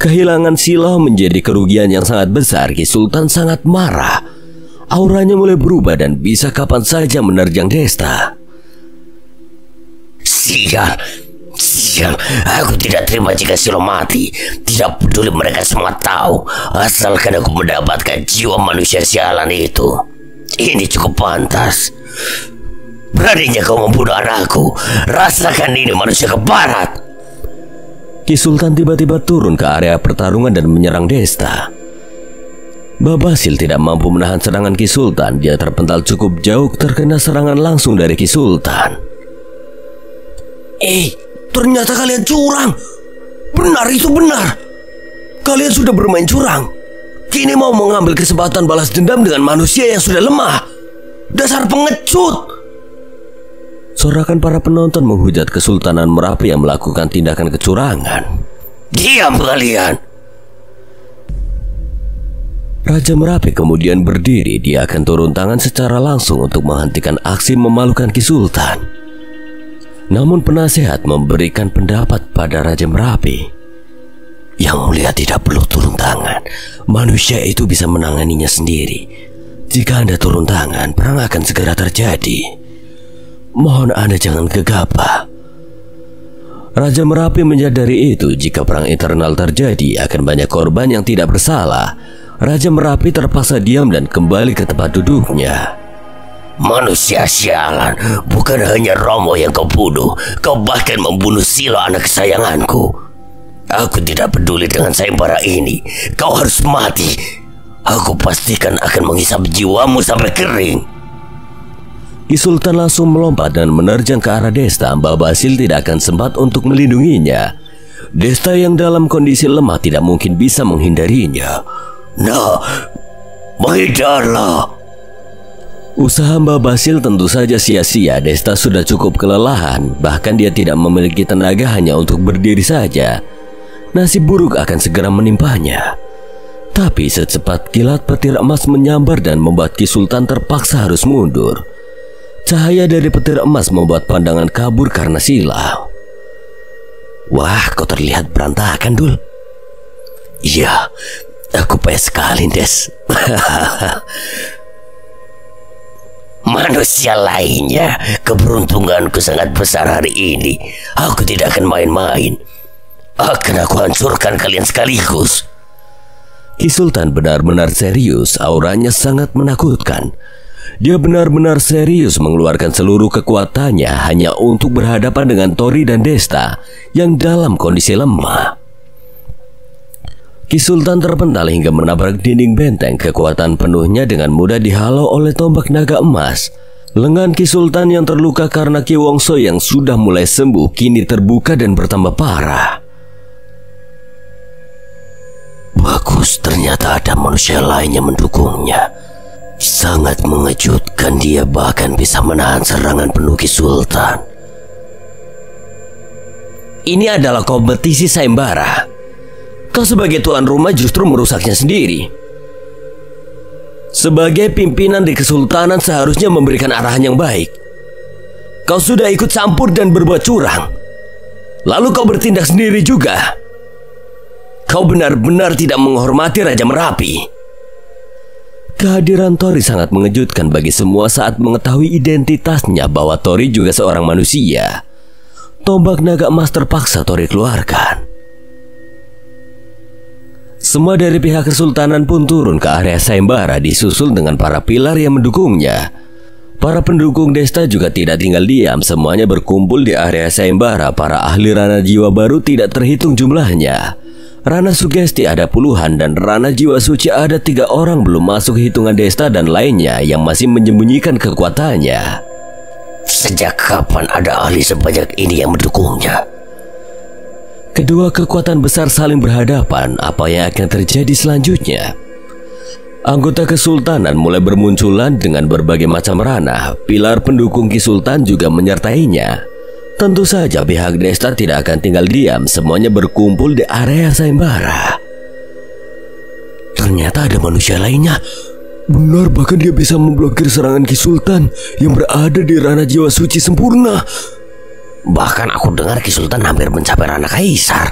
Kehilangan Silo menjadi kerugian yang sangat besar. Ki Sultan sangat marah. Auranya mulai berubah dan bisa kapan saja menerjang Desta. Sial, Sial, aku tidak terima jika Silo mati. Tidak peduli mereka semua tahu, asalkan aku mendapatkan jiwa manusia sialan itu. Ini cukup pantas. Beraninya kau membunuh anakku. Rasakan ini manusia keparat. Ki Sultan tiba-tiba turun ke area pertarungan dan menyerang Desta. Babasil tidak mampu menahan serangan Ki Sultan. Dia terpental cukup jauh, terkena serangan langsung dari Ki Sultan. Ternyata kalian curang. Benar, itu benar. Kalian sudah bermain curang. Kini mau mengambil kesempatan balas dendam dengan manusia yang sudah lemah. Dasar pengecut. Sorakan para penonton menghujat Kesultanan Merapi yang melakukan tindakan kecurangan. Diam kalian. Raja Merapi kemudian berdiri. Dia akan turun tangan secara langsung untuk menghentikan aksi memalukan Ki Sultan. Namun penasehat memberikan pendapat pada Raja Merapi. Yang mulia tidak perlu turun tangan. Manusia itu bisa menanganinya sendiri. Jika Anda turun tangan, perang akan segera terjadi. Mohon Anda jangan gegabah. Raja Merapi menyadari itu. Jika perang internal terjadi, akan banyak korban yang tidak bersalah. Raja Merapi terpaksa diam dan kembali ke tempat duduknya. Manusia sialan, bukan hanya Romo yang kau bunuh, kau bahkan membunuh Silo anak kesayanganku. Aku tidak peduli dengan sayembara ini. Kau harus mati. Aku pastikan akan menghisap jiwamu sampai kering. Ki Sultan langsung melompat dan menerjang ke arah Desta. Babasil tidak akan sempat untuk melindunginya. Desta yang dalam kondisi lemah tidak mungkin bisa menghindarinya. Nah, menghindarilah. Usaha Babasil tentu saja sia-sia. Desta sudah cukup kelelahan. Bahkan dia tidak memiliki tenaga hanya untuk berdiri saja. Nasib buruk akan segera menimpanya. Tapi secepat kilat petir emas menyambar dan membuat Ki Sultan terpaksa harus mundur. Cahaya dari petir emas membuat pandangan kabur karena silau. Wah, kau terlihat berantakan, Dul. Iya, aku payah sekali, Des. Manusia lainnya, keberuntunganku sangat besar hari ini. Aku tidak akan main-main. Akan aku hancurkan kalian sekaligus. Ki Sultan benar-benar serius. Auranya sangat menakutkan. Dia benar-benar serius mengeluarkan seluruh kekuatannya hanya untuk berhadapan dengan Tori dan Desta yang dalam kondisi lemah. Ki Sultan terpental hingga menabrak dinding benteng. Kekuatan penuhnya dengan mudah dihalau oleh tombak naga emas. Lengan Ki Sultan yang terluka karena Ki Wongso yang sudah mulai sembuh kini terbuka dan bertambah parah. Bagus, ternyata ada manusia lain yang mendukungnya. Sangat mengejutkan, dia bahkan bisa menahan serangan penuh Ki Sultan. Ini adalah kompetisi sayembara. Kau sebagai tuan rumah justru merusaknya sendiri. Sebagai pimpinan di Kesultanan seharusnya memberikan arahan yang baik. Kau sudah ikut campur dan berbuat curang. Lalu kau bertindak sendiri juga. Kau benar-benar tidak menghormati Raja Merapi. Kehadiran Tori sangat mengejutkan bagi semua saat mengetahui identitasnya bahwa Tori juga seorang manusia. Tombak naga emas terpaksa Tori keluarkan. Semua dari pihak Kesultanan pun turun ke area sayembara disusul dengan para pilar yang mendukungnya. Para pendukung Desta juga tidak tinggal diam. Semuanya berkumpul di area sayembara. Para ahli Rana Jiwa baru tidak terhitung jumlahnya. Rana Sugesti ada puluhan dan Rana Jiwa Suci ada 3 orang belum masuk hitungan Desta dan lainnya yang masih menyembunyikan kekuatannya. Sejak kapan ada ahli sebanyak ini yang mendukungnya? Kedua kekuatan besar saling berhadapan. Apa yang akan terjadi selanjutnya? Anggota Kesultanan mulai bermunculan dengan berbagai macam ranah. Pilar pendukung Ki Sultan juga menyertainya. Tentu saja pihak Desta tidak akan tinggal diam. Semuanya berkumpul di area sayembara. Ternyata ada manusia lainnya. Benar, bahkan dia bisa memblokir serangan Ki Sultan yang berada di Rana Jiwa Suci sempurna. Bahkan aku dengar Ki Sultan hampir mencapai Rana Kaisar.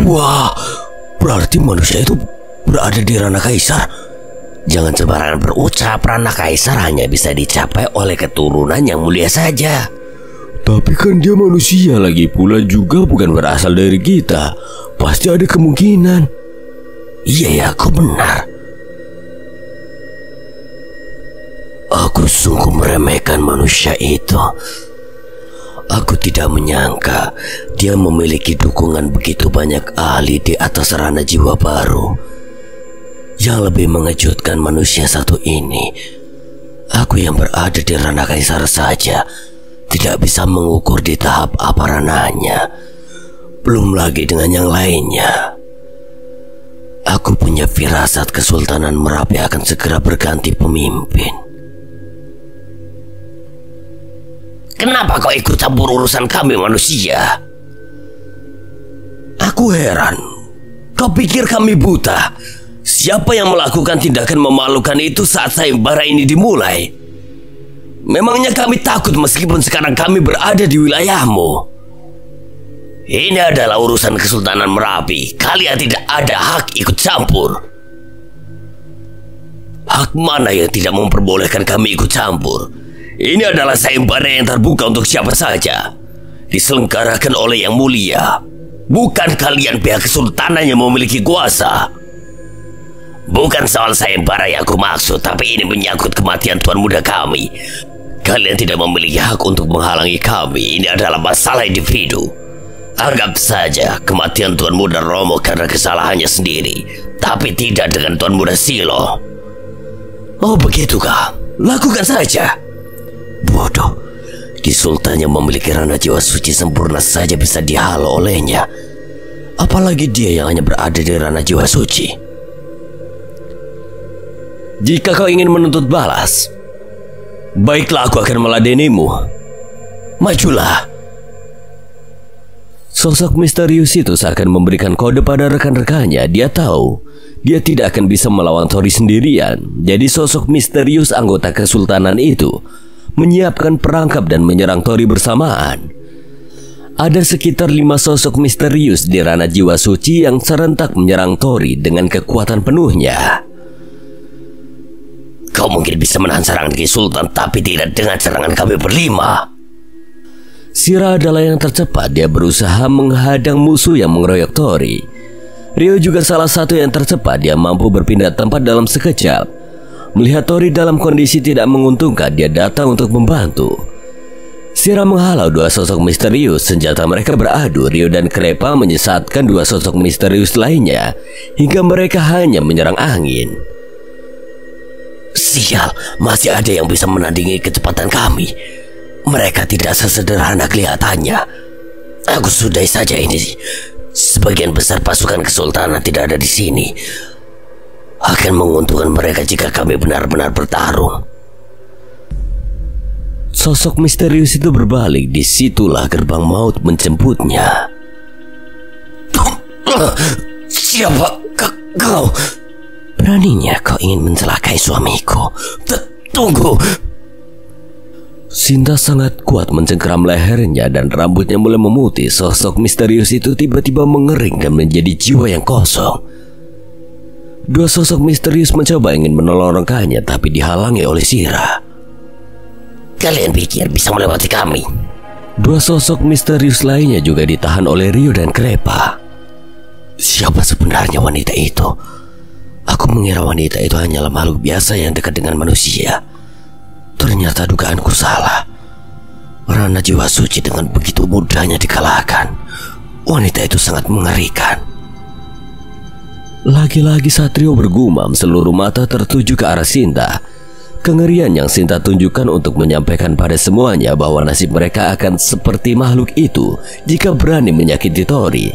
Wah, berarti manusia itu berada di Rana Kaisar. Jangan sembarangan berucap. Rana Kaisar hanya bisa dicapai oleh keturunan yang mulia saja. Tapi kan dia manusia lagi pula juga bukan berasal dari kita. Pasti ada kemungkinan. Iya ya, kau benar. Aku sungguh meremehkan manusia itu. Aku tidak menyangka dia memiliki dukungan begitu banyak ahli di atas ranah jiwa baru. Yang lebih mengejutkan manusia satu ini, aku yang berada di ranah kaisar saja tidak bisa mengukur di tahap apa ranahnya, belum lagi dengan yang lainnya. Aku punya firasat Kesultanan Merapi akan segera berganti pemimpin. Kenapa kau ikut campur urusan kami manusia? Aku heran. Kau pikir kami buta? Siapa yang melakukan tindakan memalukan itu saat sayembara ini dimulai? Memangnya kami takut meskipun sekarang kami berada di wilayahmu? Ini adalah urusan Kesultanan Merapi. Kalian tidak ada hak ikut campur. Hak mana yang tidak memperbolehkan kami ikut campur? Ini adalah sayembara yang terbuka untuk siapa saja, diselenggarakan oleh Yang Mulia. Bukan kalian pihak kesultanan yang memiliki kuasa. Bukan soal sayembara yang aku maksud, tapi ini menyangkut kematian tuan muda kami. Kalian tidak memiliki hak untuk menghalangi kami. Ini adalah masalah individu. Anggap saja kematian tuan muda Romo karena kesalahannya sendiri, tapi tidak dengan tuan muda Silo. Oh begitukah? Lakukan saja. Bodoh. Ki Sultan yang memiliki ranah jiwa suci sempurna saja bisa dihalau olehnya. Apalagi dia yang hanya berada di ranah jiwa suci. Jika kau ingin menuntut balas, baiklah, aku akan meladenimu. Majulah. Sosok misterius itu seakan memberikan kode pada rekan-rekannya. Dia tahu dia tidak akan bisa melawan Tori sendirian. Jadi sosok misterius anggota kesultanan itu menyiapkan perangkap dan menyerang Tori bersamaan. Ada sekitar 5 sosok misterius di ranah jiwa suci yang serentak menyerang Tori dengan kekuatan penuhnya. Kau mungkin bisa menahan serangan Ki Sultan, tapi tidak dengan serangan kami berlima. Sira adalah yang tercepat. Dia berusaha menghadang musuh yang mengeroyok Tori. Rio juga salah satu yang tercepat. Dia mampu berpindah tempat dalam sekejap. Melihat Tori dalam kondisi tidak menguntungkan, dia datang untuk membantu. Sira menghalau 2 sosok misterius. Senjata mereka beradu. Rio dan Krepa menyesatkan 2 sosok misterius lainnya hingga mereka hanya menyerang angin. Sial, masih ada yang bisa menandingi kecepatan kami. Mereka tidak sesederhana kelihatannya. Aku sudahi saja ini. Sebagian besar pasukan kesultanan tidak ada di sini. Akan menguntungkan mereka jika kami benar-benar bertarung. Sosok misterius itu berbalik. Disitulah gerbang maut menjemputnya. Siapa kau? Beraninya kau ingin mencelakai suamiku? Tunggu. Sinta sangat kuat mencengkeram lehernya dan rambutnya mulai memutih. Sosok misterius itu tiba-tiba mengering dan menjadi jiwa yang kosong. 2 sosok misterius mencoba ingin menolong rekannya, tapi dihalangi oleh Sira. Kalian pikir bisa melewati kami? 2 sosok misterius lainnya juga ditahan oleh Rio dan Krepa. Siapa sebenarnya wanita itu? Aku mengira wanita itu hanyalah makhluk biasa yang dekat dengan manusia. Ternyata dugaanku salah. Ranah jiwa suci dengan begitu mudahnya dikalahkan. Wanita itu sangat mengerikan. Lagi-lagi Satrio bergumam. Seluruh mata tertuju ke arah Sinta. Kengerian yang Sinta tunjukkan untuk menyampaikan pada semuanya bahwa nasib mereka akan seperti makhluk itu jika berani menyakiti Tori.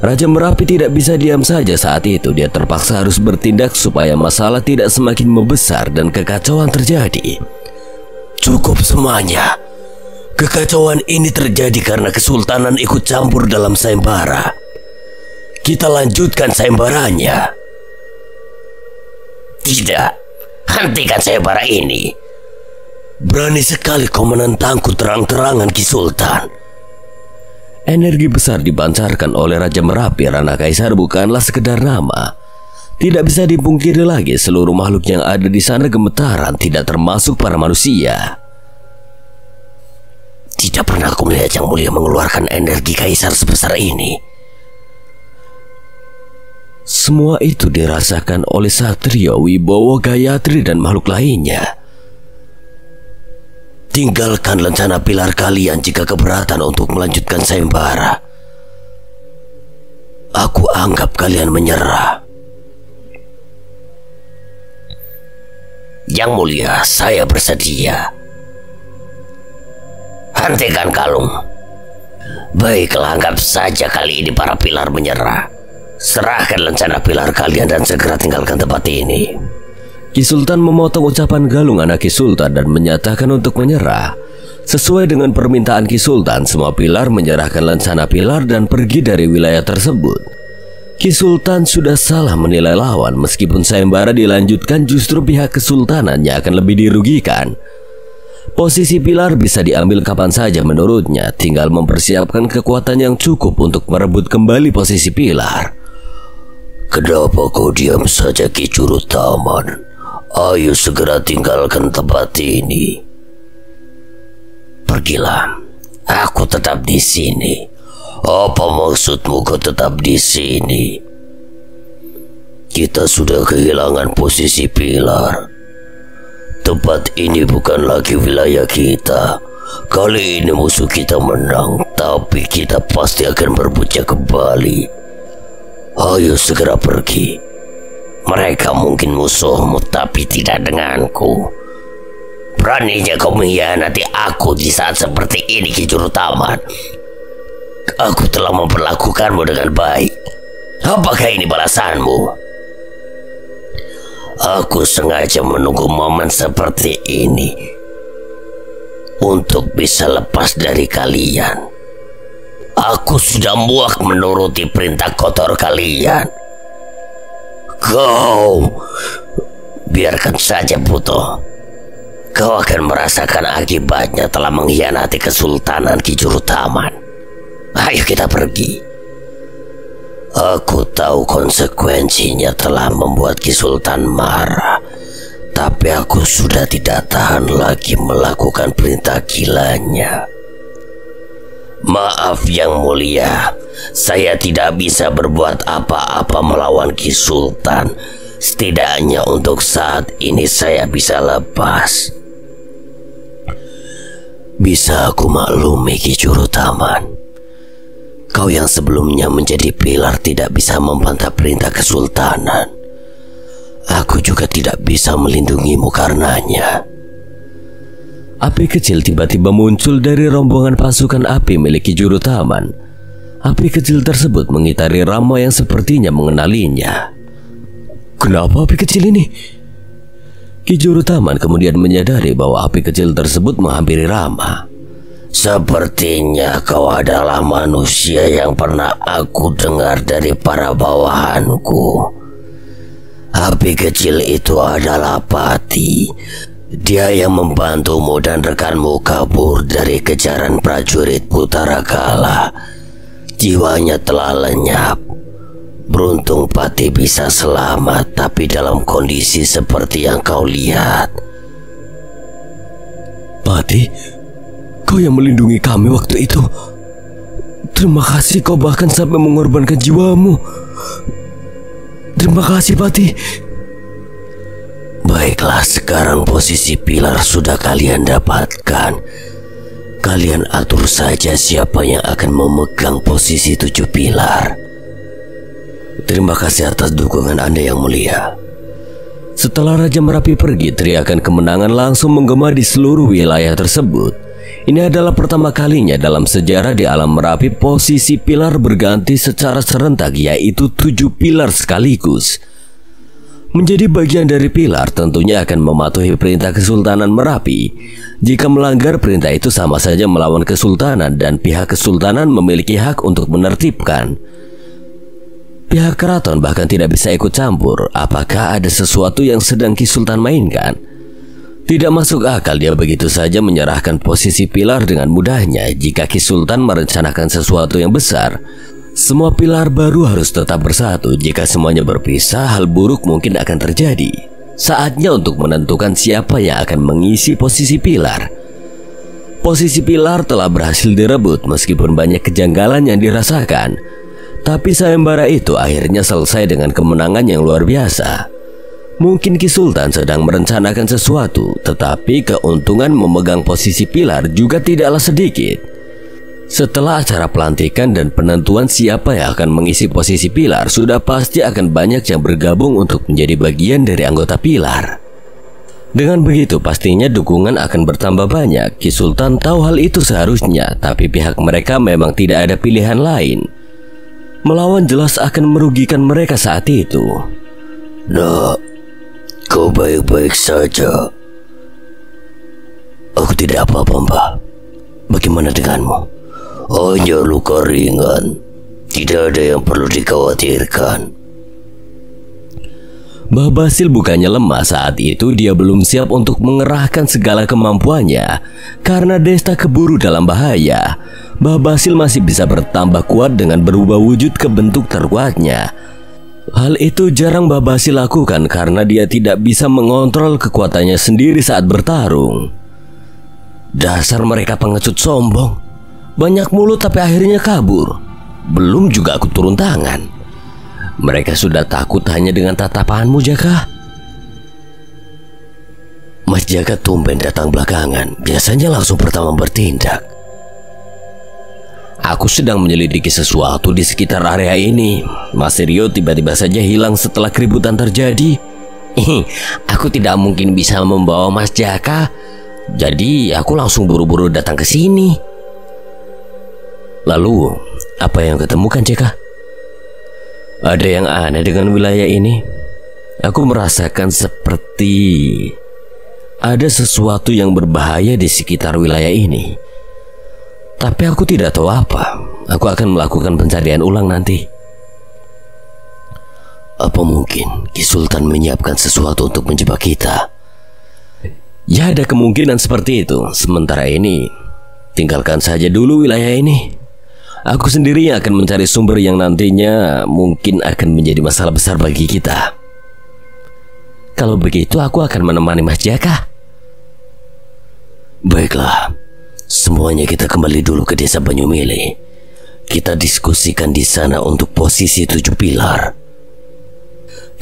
Raja Merapi tidak bisa diam saja saat itu. Dia terpaksa harus bertindak supaya masalah tidak semakin membesar dan kekacauan terjadi. Cukup semuanya. Kekacauan ini terjadi karena kesultanan ikut campur dalam sayembara. Kita lanjutkan sayembaranya. Tidak, hentikan sayembara ini. Berani sekali kau menentangku terang-terangan, Ki Sultan. Energi besar dipancarkan oleh Raja Merapi. Ranah Kaisar bukanlah sekedar nama. Tidak bisa dipungkiri lagi, seluruh makhluk yang ada di sana gemetaran, tidak termasuk para manusia. Tidak pernah aku melihat Yang Mulia mengeluarkan energi kaisar sebesar ini. Semua itu dirasakan oleh Satrio, Wibowo, Gayatri, dan makhluk lainnya. Tinggalkan rencana pilar kalian jika keberatan untuk melanjutkan sayembara. Aku anggap kalian menyerah. Yang Mulia, saya bersedia. Hentikan kalung. Baiklah, anggap saja kali ini para pilar menyerah. Serahkan rencana pilar kalian dan segera tinggalkan tempat ini. Ki Sultan memotong ucapan Galung anak Ki Sultan dan menyatakan untuk menyerah. Sesuai dengan permintaan Ki Sultan, semua pilar menyerahkan rencana pilar dan pergi dari wilayah tersebut. Ki Sultan sudah salah menilai lawan. Meskipun sayembara dilanjutkan, justru pihak kesultanan yang akan lebih dirugikan. Posisi pilar bisa diambil kapan saja menurutnya, tinggal mempersiapkan kekuatan yang cukup untuk merebut kembali posisi pilar. Kenapa kau diam saja, Ki Jurutaman? Ayo segera tinggalkan tempat ini. Pergilah. Aku tetap di sini. Apa maksudmu kau tetap di sini? Kita sudah kehilangan posisi pilar. Tempat ini bukan lagi wilayah kita. Kali ini musuh kita menang, tapi kita pasti akan berebutnya kembali. Ayo segera pergi. Mereka mungkin musuhmu, tapi tidak denganku. Beraninya kau mengkhianati aku di saat seperti ini, Ki Jurutaman. Aku telah memperlakukanmu dengan baik. Apakah ini balasanmu? Aku sengaja menunggu momen seperti ini untuk bisa lepas dari kalian. Aku sudah muak menuruti perintah kotor kalian. Kau biarkan saja, Puto. Kau akan merasakan akibatnya telah mengkhianati Kesultanan Ki Jurutaman. Ayo kita pergi. Aku tahu konsekuensinya telah membuat Ki Sultan marah, tapi aku sudah tidak tahan lagi melakukan perintah gilanya. Maaf Yang Mulia, saya tidak bisa berbuat apa-apa melawan Ki Sultan. Setidaknya untuk saat ini saya bisa lepas. Bisa aku maklumi, Ki Jurutaman. Kau yang sebelumnya menjadi pilar tidak bisa membantah perintah kesultanan. Aku juga tidak bisa melindungimu karenanya. Api kecil tiba-tiba muncul dari rombongan pasukan api milik Ki Jurutaman. Api kecil tersebut mengitari Rama yang sepertinya mengenalinya. Kenapa api kecil ini? Ki Jurutaman kemudian menyadari bahwa api kecil tersebut menghampiri Rama. Sepertinya kau adalah manusia yang pernah aku dengar dari para bawahanku. Api kecil itu adalah Pati. Dia yang membantumu dan rekanmu kabur dari kejaran prajurit Putarakala. Jiwanya telah lenyap. Beruntung Pati bisa selamat, tapi dalam kondisi seperti yang kau lihat. Pati, kau yang melindungi kami waktu itu. Terima kasih, kau bahkan sampai mengorbankan jiwamu. Terima kasih, Pati. Baiklah, sekarang posisi pilar sudah kalian dapatkan. Kalian atur saja siapa yang akan memegang posisi 7 pilar. Terima kasih atas dukungan Anda Yang Mulia. Setelah Raja Merapi pergi, teriakan kemenangan langsung menggema di seluruh wilayah tersebut. Ini adalah pertama kalinya dalam sejarah di alam Merapi posisi pilar berganti secara serentak, yaitu 7 pilar sekaligus. Menjadi bagian dari pilar tentunya akan mematuhi perintah Kesultanan Merapi. Jika melanggar perintah itu sama saja melawan kesultanan, dan pihak kesultanan memiliki hak untuk menertibkan. Pihak keraton bahkan tidak bisa ikut campur apakah ada sesuatu yang sedang Ki Sultan mainkan. Tidak masuk akal dia begitu saja menyerahkan posisi pilar dengan mudahnya. Jika Ki Sultan merencanakan sesuatu yang besar, semua pilar baru harus tetap bersatu. Jika semuanya berpisah, hal buruk mungkin akan terjadi. Saatnya untuk menentukan siapa yang akan mengisi posisi pilar. Posisi pilar telah berhasil direbut meskipun banyak kejanggalan yang dirasakan. Tapi sayembara itu akhirnya selesai dengan kemenangan yang luar biasa. Mungkin Ki Sultan sedang merencanakan sesuatu, tetapi keuntungan memegang posisi pilar juga tidaklah sedikit. Setelah acara pelantikan dan penentuan siapa yang akan mengisi posisi pilar, sudah pasti akan banyak yang bergabung untuk menjadi bagian dari anggota pilar. Dengan begitu pastinya dukungan akan bertambah banyak. Ki Sultan tahu hal itu seharusnya, tapi pihak mereka memang tidak ada pilihan lain. Melawan jelas akan merugikan mereka saat itu. Nak, kau baik-baik saja. Aku tidak apa-apa, Mbah. Bagaimana denganmu? Hanya luka ringan. Tidak ada yang perlu dikhawatirkan. Mbah Basil bukannya lemah saat itu. Dia belum siap untuk mengerahkan segala kemampuannya karena Desta keburu dalam bahaya. Mbah Basil masih bisa bertambah kuat dengan berubah wujud ke bentuk terkuatnya. Hal itu jarang Mbah Basil lakukan karena dia tidak bisa mengontrol kekuatannya sendiri saat bertarung. Dasar mereka pengecut sombong. Banyak mulut tapi akhirnya kabur. Belum juga aku turun tangan. Mereka sudah takut hanya dengan tatapanmu, Jaka. Mas Jaka tumben datang belakangan. Biasanya langsung pertama bertindak. Aku sedang menyelidiki sesuatu di sekitar area ini. Mas Rio tiba-tiba saja hilang setelah keributan terjadi. Aku tidak mungkin bisa membawa Mas Jaka. Jadi aku langsung buru-buru datang ke sini. Lalu, apa yang ketemukan, Jaka? Ada yang aneh dengan wilayah ini. Aku merasakan seperti ada sesuatu yang berbahaya di sekitar wilayah ini. Tapi aku tidak tahu apa. Aku akan melakukan pencarian ulang nanti. Apa mungkin Ki Sultan menyiapkan sesuatu untuk menjebak kita? Ya, ada kemungkinan seperti itu. Sementara ini, tinggalkan saja dulu wilayah ini. Aku sendiri yang akan mencari sumber yang nantinya mungkin akan menjadi masalah besar bagi kita. Kalau begitu aku akan menemani Mas Jaka. Baiklah, semuanya kita kembali dulu ke desa Banyumili. Kita diskusikan di sana untuk posisi 7 pilar.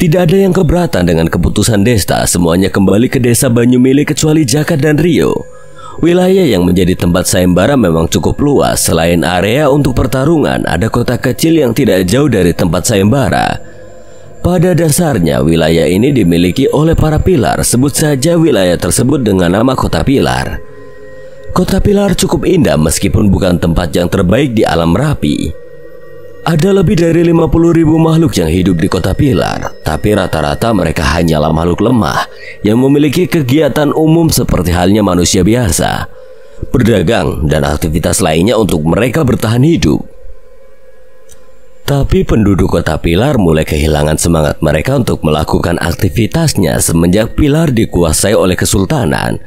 Tidak ada yang keberatan dengan keputusan Desta. Semuanya kembali ke desa Banyumili kecuali Jaka dan Rio. Wilayah yang menjadi tempat sayembara memang cukup luas. Selain area untuk pertarungan, ada kota kecil yang tidak jauh dari tempat sayembara. Pada dasarnya, wilayah ini dimiliki oleh para pilar. Sebut saja wilayah tersebut dengan nama Kota Pilar. Kota Pilar cukup indah meskipun bukan tempat yang terbaik di alam Merapi. Ada lebih dari 50.000 makhluk yang hidup di Kota Pilar, tapi rata-rata mereka hanyalah makhluk lemah yang memiliki kegiatan umum seperti halnya manusia biasa, berdagang dan aktivitas lainnya untuk mereka bertahan hidup. Tapi penduduk Kota Pilar mulai kehilangan semangat mereka untuk melakukan aktivitasnya semenjak Pilar dikuasai oleh Kesultanan.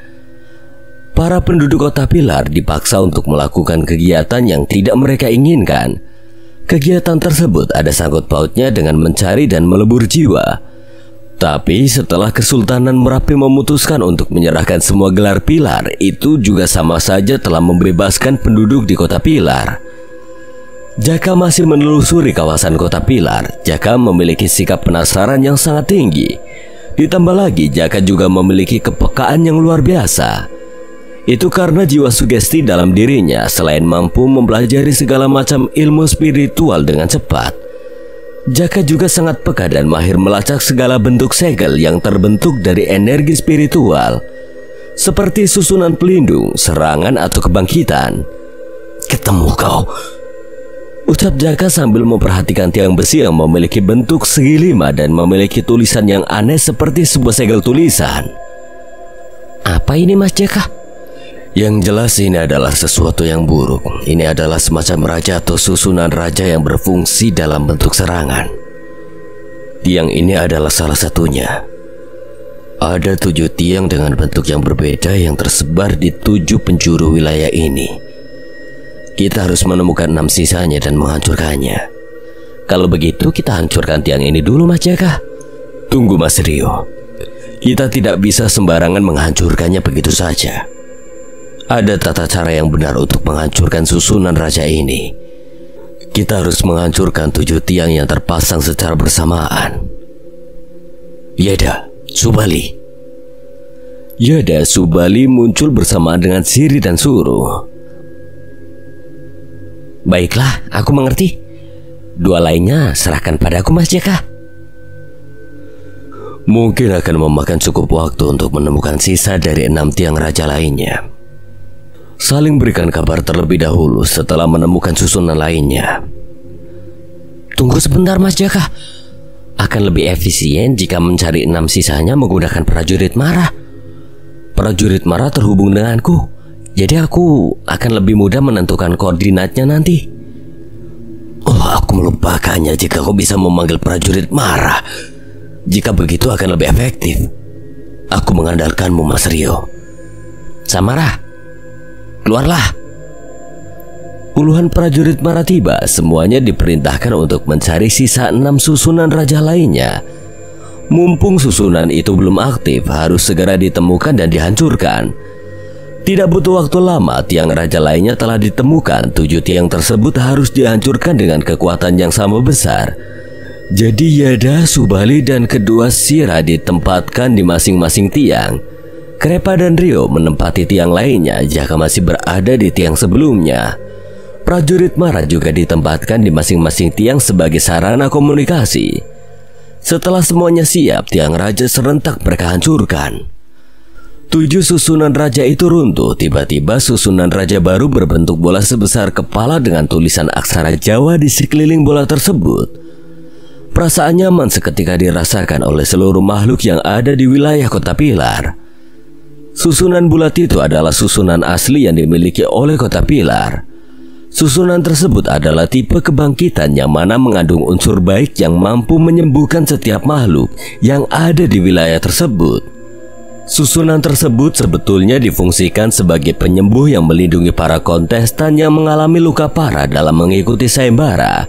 Para penduduk Kota Pilar dipaksa untuk melakukan kegiatan yang tidak mereka inginkan. Kegiatan tersebut ada sangkut pautnya dengan mencari dan melebur jiwa. Tapi setelah Kesultanan Merapi memutuskan untuk menyerahkan semua gelar pilar, itu juga sama saja telah membebaskan penduduk di Kota Pilar. Jaka masih menelusuri kawasan Kota Pilar. Jaka memiliki sikap penasaran yang sangat tinggi. Ditambah lagi Jaka juga memiliki kepekaan yang luar biasa. Itu karena jiwa sugesti dalam dirinya. Selain mampu mempelajari segala macam ilmu spiritual dengan cepat, Jaka juga sangat peka dan mahir melacak segala bentuk segel yang terbentuk dari energi spiritual, seperti susunan pelindung, serangan atau kebangkitan. Ketemu kau, ucap Jaka sambil memperhatikan tiang besi yang memiliki bentuk segi lima dan memiliki tulisan yang aneh seperti sebuah segel tulisan. Apa ini, Mas Jaka? Yang jelas ini adalah sesuatu yang buruk. Ini adalah semacam raja atau susunan raja yang berfungsi dalam bentuk serangan. Tiang ini adalah salah satunya. Ada 7 tiang dengan bentuk yang berbeda yang tersebar di 7 penjuru wilayah ini. Kita harus menemukan 6 sisanya dan menghancurkannya. Kalau begitu kita hancurkan tiang ini dulu, Mas Jaka. Tunggu, Mas Rio. Kita tidak bisa sembarangan menghancurkannya begitu saja. Ada tata cara yang benar untuk menghancurkan susunan raja ini. Kita harus menghancurkan 7 tiang yang terpasang secara bersamaan. Yeda, Subali. Yeda Subali muncul bersamaan dengan Siri dan Suruh. Baiklah, aku mengerti. 2 lainnya serahkan padaku, Mas Jaka. Mungkin akan memakan cukup waktu untuk menemukan sisa dari 6 tiang raja lainnya. Saling berikan kabar terlebih dahulu setelah menemukan susunan lainnya. Tunggu sebentar, Mas Jaka. Akan lebih efisien jika mencari 6 sisanya menggunakan prajurit Mara. Prajurit Mara terhubung denganku, jadi aku akan lebih mudah menentukan koordinatnya nanti. Oh, aku melupakannya jika kau bisa memanggil prajurit Mara. Jika begitu akan lebih efektif. Aku mengandalkanmu, Mas Rio. Samara, keluarlah. Puluhan prajurit Mara tiba, semuanya diperintahkan untuk mencari sisa 6 susunan raja lainnya. Mumpung susunan itu belum aktif, harus segera ditemukan dan dihancurkan. Tidak butuh waktu lama, tiang raja lainnya telah ditemukan. 7 tiang tersebut harus dihancurkan dengan kekuatan yang sama besar. Jadi Yeda, Subali, dan kedua Sira ditempatkan di masing-masing tiang. Krepa dan Rio menempati tiang lainnya jika masih berada di tiang sebelumnya. Prajurit Mara juga ditempatkan di masing-masing tiang sebagai sarana komunikasi. Setelah semuanya siap, tiang raja serentak mereka hancurkan. 7 susunan raja itu runtuh. Tiba-tiba susunan raja baru berbentuk bola sebesar kepala dengan tulisan aksara Jawa di sekeliling bola tersebut. Perasaan nyaman seketika dirasakan oleh seluruh makhluk yang ada di wilayah Kota Pilar. Susunan bulat itu adalah susunan asli yang dimiliki oleh Kota Pilar. Susunan tersebut adalah tipe kebangkitan yang mana mengandung unsur baik yang mampu menyembuhkan setiap makhluk yang ada di wilayah tersebut. Susunan tersebut sebetulnya difungsikan sebagai penyembuh yang melindungi para kontestan yang mengalami luka parah dalam mengikuti sayembara.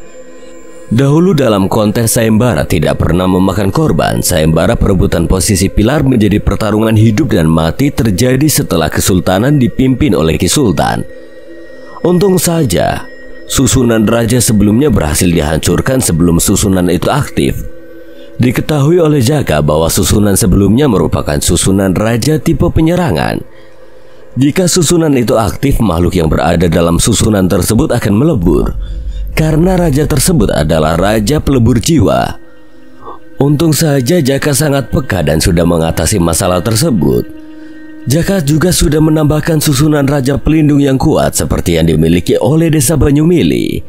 Dahulu dalam kontes sayembara tidak pernah memakan korban. Sayembara perebutan posisi pilar menjadi pertarungan hidup dan mati terjadi setelah kesultanan dipimpin oleh Ki Sultan. Untung saja, susunan raja sebelumnya berhasil dihancurkan sebelum susunan itu aktif. Diketahui oleh Jaka bahwa susunan sebelumnya merupakan susunan raja tipe penyerangan. Jika susunan itu aktif, makhluk yang berada dalam susunan tersebut akan melebur. Karena raja tersebut adalah raja pelebur jiwa. Untung saja Jaka sangat peka dan sudah mengatasi masalah tersebut. Jaka juga sudah menambahkan susunan raja pelindung yang kuat seperti yang dimiliki oleh desa Banyumili.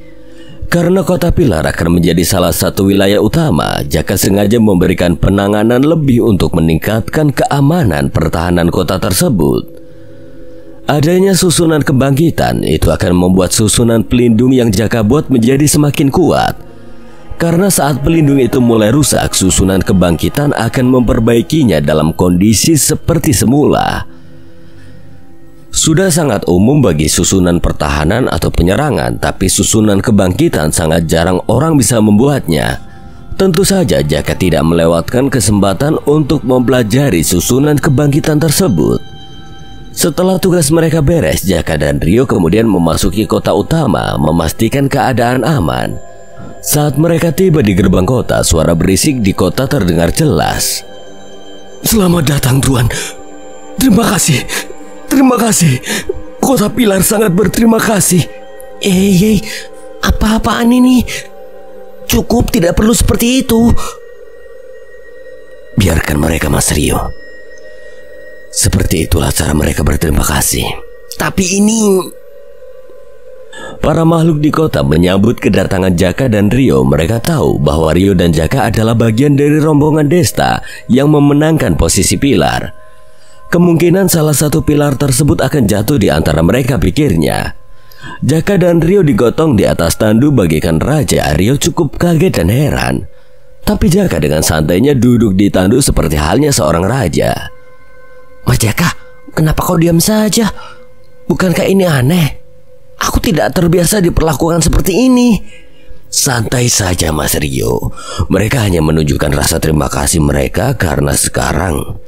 Karena Kota Pilar akan menjadi salah satu wilayah utama, Jaka sengaja memberikan penanganan lebih untuk meningkatkan keamanan pertahanan kota tersebut. Adanya susunan kebangkitan itu akan membuat susunan pelindung yang Jaka buat menjadi semakin kuat. Karena saat pelindung itu mulai rusak, susunan kebangkitan akan memperbaikinya dalam kondisi seperti semula. Sudah sangat umum bagi susunan pertahanan atau penyerangan, tapi susunan kebangkitan sangat jarang orang bisa membuatnya. Tentu saja Jaka tidak melewatkan kesempatan untuk mempelajari susunan kebangkitan tersebut. Setelah tugas mereka beres, Jaka dan Rio kemudian memasuki kota utama, memastikan keadaan aman. Saat mereka tiba di gerbang kota, suara berisik di kota terdengar jelas. Selamat datang, Tuan. Terima kasih. Terima kasih. Kota Pilar sangat berterima kasih. Apa-apaan ini? Cukup, tidak perlu seperti itu. Biarkan mereka, Mas Rio. Seperti itulah cara mereka berterima kasih. Tapi ini... Para makhluk di kota menyambut kedatangan Jaka dan Rio. Mereka tahu bahwa Rio dan Jaka adalah bagian dari rombongan Desta yang memenangkan posisi pilar. Kemungkinan salah satu pilar tersebut akan jatuh di antara mereka, pikirnya. Jaka dan Rio digotong di atas tandu bagaikan raja. Rio cukup kaget dan heran. Tapi Jaka dengan santainya duduk di tandu seperti halnya seorang raja. Mas Jaka, kenapa kau diam saja? Bukankah ini aneh? Aku tidak terbiasa diperlakukan seperti ini. Santai saja, Mas Rio. Mereka hanya menunjukkan rasa terima kasih mereka karena sekarang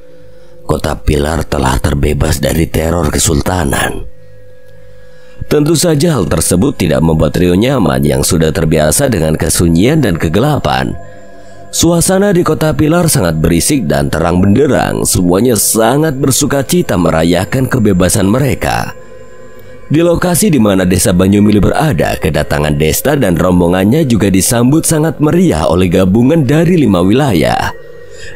kota Pilar telah terbebas dari teror kesultanan. Tentu saja hal tersebut tidak membuat Rio nyaman yang sudah terbiasa dengan kesunyian dan kegelapan. Suasana di kota Pilar sangat berisik dan terang benderang. Semuanya sangat bersukacita merayakan kebebasan mereka. Di lokasi di mana desa Banyumili berada, kedatangan Desta dan rombongannya juga disambut sangat meriah oleh gabungan dari 5 wilayah.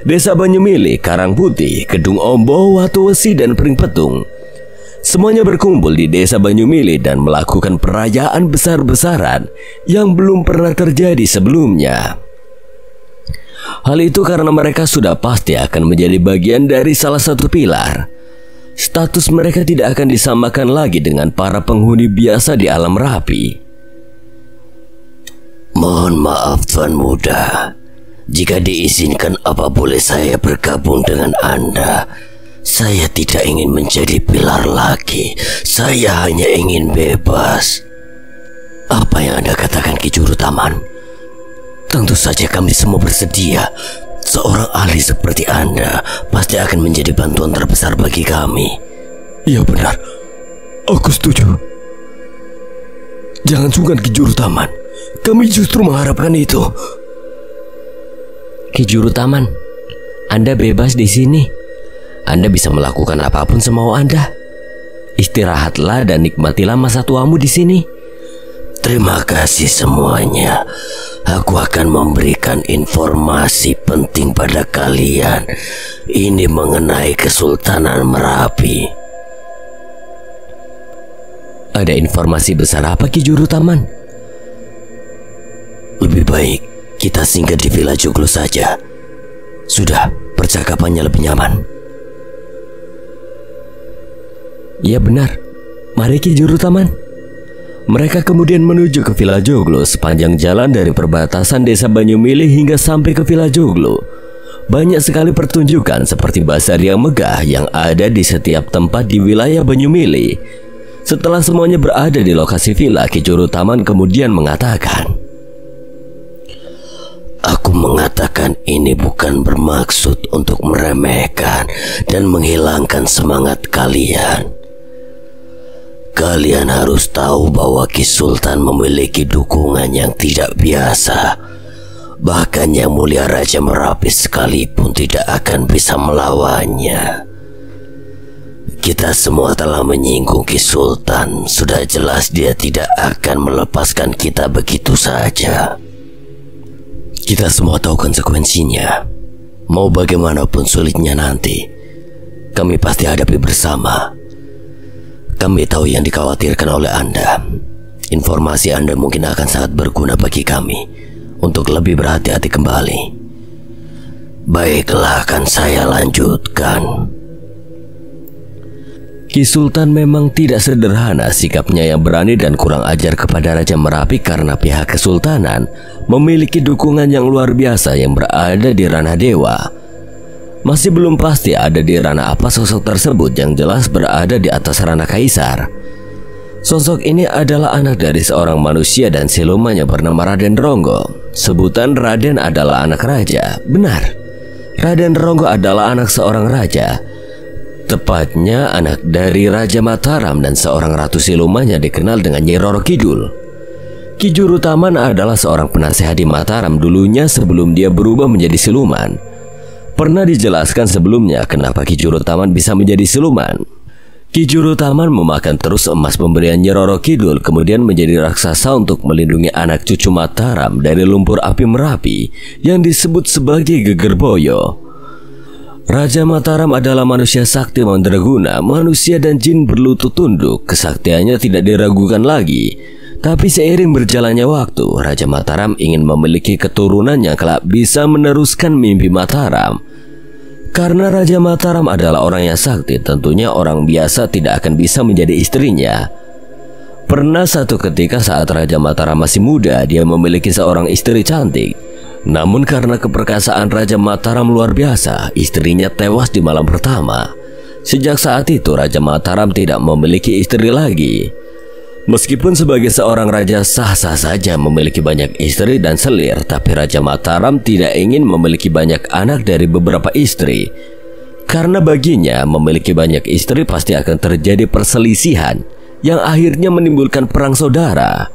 Desa Banyumili, Karangputih, Kedung Ombo, Watu Wesi, dan Pring Petung. Semuanya berkumpul di desa Banyumili dan melakukan perayaan besar-besaran yang belum pernah terjadi sebelumnya. Hal itu karena mereka sudah pasti akan menjadi bagian dari salah satu pilar. Status mereka tidak akan disamakan lagi dengan para penghuni biasa di alam Merapi. Mohon maaf Tuan Muda, jika diizinkan apa boleh saya bergabung dengan Anda? Saya tidak ingin menjadi pilar lagi. Saya hanya ingin bebas. Apa yang Anda katakan Ki Juru Taman? Tentu saja kami semua bersedia. Seorang ahli seperti Anda pasti akan menjadi bantuan terbesar bagi kami. Ya benar, aku setuju. Jangan sungkan Ki Juru Taman, kami justru mengharapkan itu. Ki Juru Taman, Anda bebas di sini. Anda bisa melakukan apapun semau Anda. Istirahatlah dan nikmatilah masa tuamu di sini. Terima kasih semuanya. Aku akan memberikan informasi penting pada kalian. Ini mengenai Kesultanan Merapi. Ada informasi besar apa Ki Juru Taman? Lebih baik kita singgah di Villa Joglo saja. Sudah, percakapannya lebih nyaman. Ya benar, mari Ki Juru Taman. Mereka kemudian menuju ke Villa Joglo. Sepanjang jalan dari perbatasan desa Banyumili hingga sampai ke Villa Joglo, banyak sekali pertunjukan seperti bazar yang megah yang ada di setiap tempat di wilayah Banyumili. Setelah semuanya berada di lokasi villa, Ki Juru Taman kemudian mengatakan, Aku mengatakan ini bukan bermaksud untuk meremehkan dan menghilangkan semangat kalian. Kalian harus tahu bahwa Ki Sultan memiliki dukungan yang tidak biasa. Bahkan Yang Mulia Raja Merapi sekalipun tidak akan bisa melawannya. Kita semua telah menyinggung Ki Sultan. Sudah jelas dia tidak akan melepaskan kita begitu saja. Kita semua tahu konsekuensinya. Mau bagaimanapun sulitnya nanti, kami pasti hadapi bersama. Kami tahu yang dikhawatirkan oleh Anda. Informasi Anda mungkin akan sangat berguna bagi kami untuk lebih berhati-hati kembali. Baiklah, akan saya lanjutkan. Ki Sultan memang tidak sederhana. Sikapnya yang berani dan kurang ajar kepada Raja Merapi karena pihak Kesultanan memiliki dukungan yang luar biasa yang berada di ranah dewa. Masih belum pasti ada di ranah apa sosok tersebut, yang jelas berada di atas ranah kaisar. Sosok ini adalah anak dari seorang manusia dan silumannya bernama Raden Ronggo. Sebutan Raden adalah anak raja. Benar, Raden Ronggo adalah anak seorang raja. Tepatnya anak dari Raja Mataram dan seorang ratu silumannya dikenal dengan Nyi Roro Kidul. Ki Juru Taman adalah seorang penasehat di Mataram dulunya sebelum dia berubah menjadi siluman. Pernah dijelaskan sebelumnya kenapa Ki Juru Taman bisa menjadi siluman. Ki Juru Taman memakan terus emas pemberian Nyi Roro Kidul, kemudian menjadi raksasa untuk melindungi anak cucu Mataram dari lumpur api Merapi yang disebut sebagai Geger Boyo. Raja Mataram adalah manusia sakti mandraguna. Manusia dan jin berlutut tunduk. Kesaktiannya tidak diragukan lagi. Tapi seiring berjalannya waktu, Raja Mataram ingin memiliki keturunan yang kelak bisa meneruskan mimpi Mataram. Karena Raja Mataram adalah orang yang sakti, tentunya orang biasa tidak akan bisa menjadi istrinya. Pernah satu ketika saat Raja Mataram masih muda, dia memiliki seorang istri cantik. Namun karena keperkasaan Raja Mataram luar biasa, istrinya tewas di malam pertama. Sejak saat itu Raja Mataram tidak memiliki istri lagi. Meskipun sebagai seorang raja sah-sah saja memiliki banyak istri dan selir, tapi Raja Mataram tidak ingin memiliki banyak anak dari beberapa istri. Karena baginya memiliki banyak istri pasti akan terjadi perselisihan yang akhirnya menimbulkan perang saudara.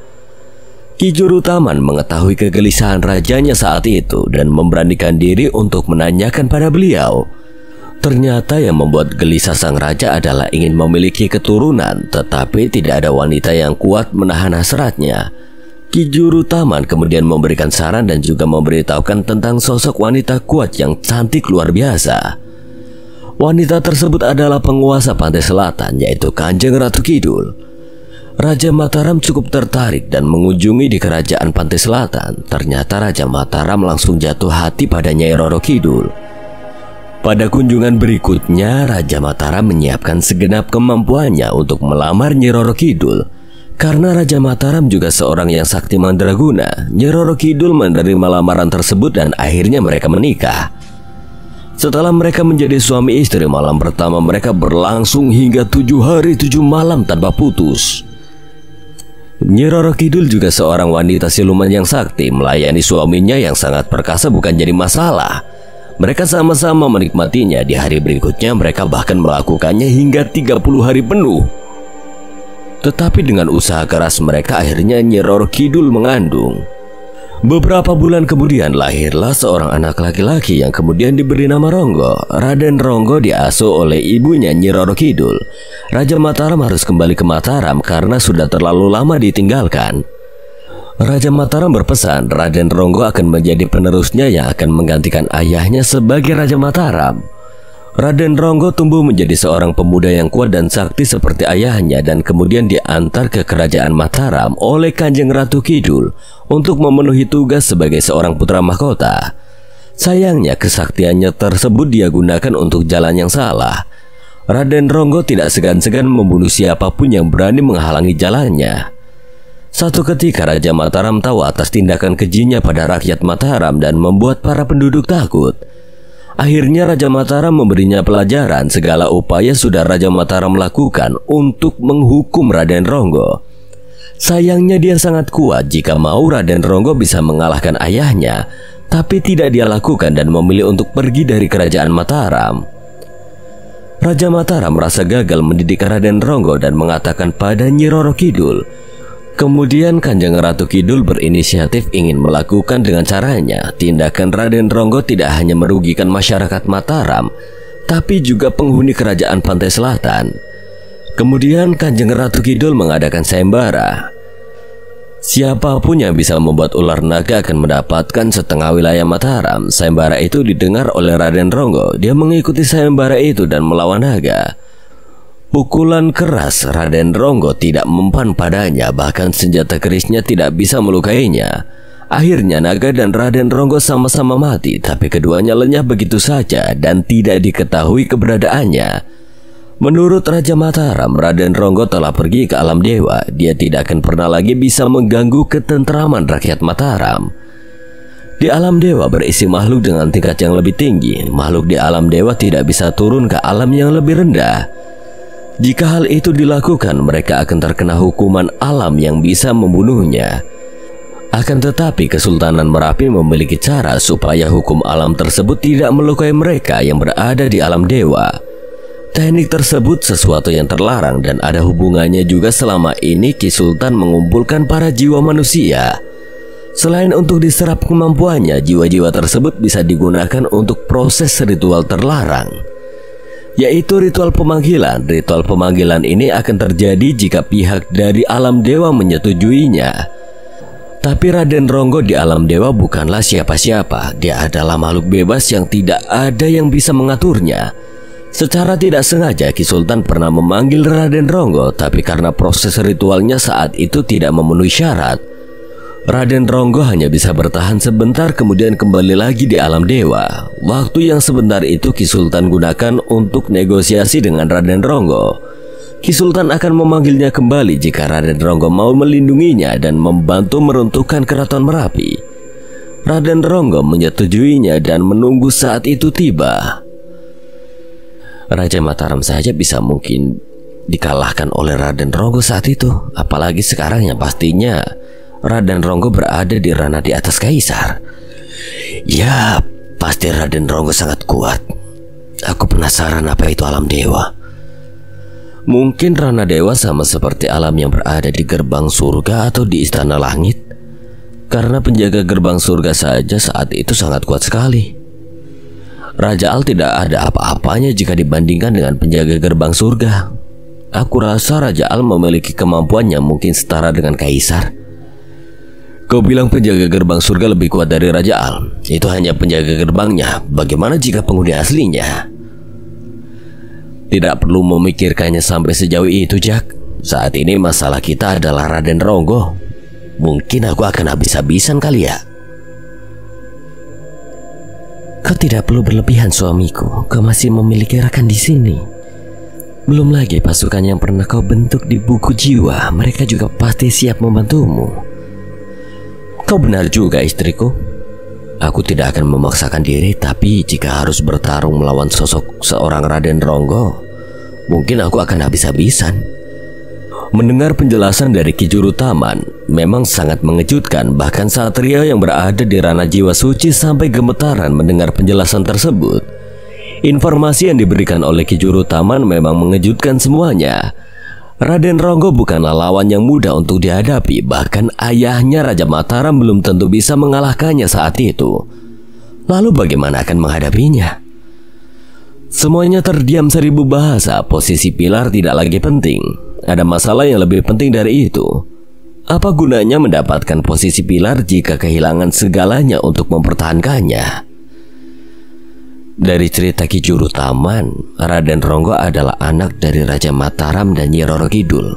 Ki Jurutaman mengetahui kegelisahan rajanya saat itu dan memberanikan diri untuk menanyakan pada beliau. Ternyata yang membuat gelisah sang raja adalah ingin memiliki keturunan, tetapi tidak ada wanita yang kuat menahan hasratnya. Ki Jurutaman kemudian memberikan saran dan juga memberitahukan tentang sosok wanita kuat yang cantik luar biasa. Wanita tersebut adalah penguasa pantai selatan, yaitu Kanjeng Ratu Kidul. Raja Mataram cukup tertarik dan mengunjungi di kerajaan pantai selatan. Ternyata Raja Mataram langsung jatuh hati pada Nyai Roro Kidul. Pada kunjungan berikutnya, Raja Mataram menyiapkan segenap kemampuannya untuk melamar Nyai Roro Kidul. Karena Raja Mataram juga seorang yang sakti mandraguna, Nyai Roro Kidul menerima lamaran tersebut dan akhirnya mereka menikah. Setelah mereka menjadi suami istri, malam pertama mereka berlangsung hingga 7 hari 7 malam tanpa putus. Nyai Roro Kidul juga seorang wanita siluman yang sakti. Melayani suaminya yang sangat perkasa bukan jadi masalah. Mereka sama-sama menikmatinya. Di hari berikutnya mereka bahkan melakukannya hingga 30 hari penuh. Tetapi dengan usaha keras mereka akhirnya Nyai Roro Kidul mengandung. Beberapa bulan kemudian lahirlah seorang anak laki-laki yang kemudian diberi nama Ronggo. Raden Ronggo diasuh oleh ibunya Nyai Roro Kidul. Raja Mataram harus kembali ke Mataram karena sudah terlalu lama ditinggalkan. Raja Mataram berpesan Raden Ronggo akan menjadi penerusnya yang akan menggantikan ayahnya sebagai Raja Mataram. Raden Ronggo tumbuh menjadi seorang pemuda yang kuat dan sakti seperti ayahnya dan kemudian diantar ke kerajaan Mataram oleh Kanjeng Ratu Kidul untuk memenuhi tugas sebagai seorang putra mahkota. Sayangnya kesaktiannya tersebut dia gunakan untuk jalan yang salah. Raden Ronggo tidak segan-segan membunuh siapapun yang berani menghalangi jalannya. Satu ketika Raja Mataram tahu atas tindakan kejinya pada rakyat Mataram dan membuat para penduduk takut. Akhirnya Raja Mataram memberinya pelajaran. Segala upaya sudah Raja Mataram lakukan untuk menghukum Raden Ronggo. Sayangnya dia sangat kuat. Jika mau Raden Ronggo bisa mengalahkan ayahnya, tapi tidak dia lakukan dan memilih untuk pergi dari kerajaan Mataram. Raja Mataram merasa gagal mendidik Raden Ronggo dan mengatakan pada Nyai Roro Kidul. Kemudian Kanjeng Ratu Kidul berinisiatif ingin melakukan dengan caranya. Tindakan Raden Ronggo tidak hanya merugikan masyarakat Mataram, tapi juga penghuni kerajaan pantai selatan. Kemudian Kanjeng Ratu Kidul mengadakan sayembara. Siapapun yang bisa membuat ular naga akan mendapatkan setengah wilayah Mataram. Sayembara itu didengar oleh Raden Ronggo. Dia mengikuti sayembara itu dan melawan naga. Pukulan keras Raden Ronggo tidak mempan padanya, bahkan senjata kerisnya tidak bisa melukainya. Akhirnya naga dan Raden Ronggo sama-sama mati, tapi keduanya lenyap begitu saja dan tidak diketahui keberadaannya. Menurut Raja Mataram, Raden Ronggo telah pergi ke alam dewa. Dia tidak akan pernah lagi bisa mengganggu ketentraman rakyat Mataram. Di alam dewa berisi makhluk dengan tingkat yang lebih tinggi. Makhluk di alam dewa tidak bisa turun ke alam yang lebih rendah. Jika hal itu dilakukan, mereka akan terkena hukuman alam yang bisa membunuhnya. Akan tetapi Kesultanan Merapi memiliki cara supaya hukum alam tersebut tidak melukai mereka yang berada di alam dewa. Teknik tersebut sesuatu yang terlarang dan ada hubungannya juga selama ini Ki Sultan mengumpulkan para jiwa manusia. Selain untuk diserap kemampuannya, jiwa-jiwa tersebut bisa digunakan untuk proses ritual terlarang, yaitu ritual pemanggilan. Ritual pemanggilan ini akan terjadi jika pihak dari alam dewa menyetujuinya. Tapi Raden Ronggo di alam dewa bukanlah siapa-siapa. Dia adalah makhluk bebas yang tidak ada yang bisa mengaturnya. Secara tidak sengaja Ki Sultan pernah memanggil Raden Ronggo, tapi karena proses ritualnya saat itu tidak memenuhi syarat, Raden Ronggo hanya bisa bertahan sebentar kemudian kembali lagi di alam dewa. Waktu yang sebentar itu Ki Sultan gunakan untuk negosiasi dengan Raden Ronggo. Ki Sultan akan memanggilnya kembali jika Raden Ronggo mau melindunginya dan membantu meruntuhkan keraton Merapi. Raden Ronggo menyetujuinya dan menunggu saat itu tiba. Raja Mataram saja bisa mungkin dikalahkan oleh Raden Ronggo saat itu, apalagi sekarang yang pastinya Raden Ronggo berada di ranah di atas kaisar. Ya, pasti Raden Ronggo sangat kuat. Aku penasaran apa itu alam dewa. Mungkin Rana Dewa sama seperti alam yang berada di gerbang surga atau di istana langit. Karena penjaga gerbang surga saja saat itu sangat kuat sekali. Raja Al tidak ada apa-apanya jika dibandingkan dengan penjaga gerbang surga. Aku rasa Raja Al memiliki kemampuan yang mungkin setara dengan Kaisar. Kau bilang penjaga gerbang surga lebih kuat dari Raja Al. Itu hanya penjaga gerbangnya. Bagaimana jika penghuni aslinya? Tidak perlu memikirkannya sampai sejauh itu, Jack. Saat ini masalah kita adalah Raden Ronggo. Mungkin aku akan habis-habisan kali ya. Kau tidak perlu berlebihan, suamiku. Kau masih memiliki rekan di sini. Belum lagi pasukan yang pernah kau bentuk di buku jiwa. Mereka juga pasti siap membantumu. Kau benar juga, istriku. Aku tidak akan memaksakan diri, tapi jika harus bertarung melawan sosok seorang Raden Ronggo, mungkin aku akan habis-habisan. Mendengar penjelasan dari Ki Juru Taman memang sangat mengejutkan. Bahkan Satria yang berada di ranah jiwa suci sampai gemetaran mendengar penjelasan tersebut. Informasi yang diberikan oleh Ki Juru Taman memang mengejutkan semuanya. Raden Ronggo bukanlah lawan yang mudah untuk dihadapi. Bahkan ayahnya Raja Mataram belum tentu bisa mengalahkannya saat itu. Lalu bagaimana akan menghadapinya? Semuanya terdiam seribu bahasa. Posisi pilar tidak lagi penting. Ada masalah yang lebih penting dari itu. Apa gunanya mendapatkan posisi pilar jika kehilangan segalanya untuk mempertahankannya? Dari cerita Ki Juru Taman, Raden Ronggo adalah anak dari Raja Mataram dan Nyi Roro Kidul.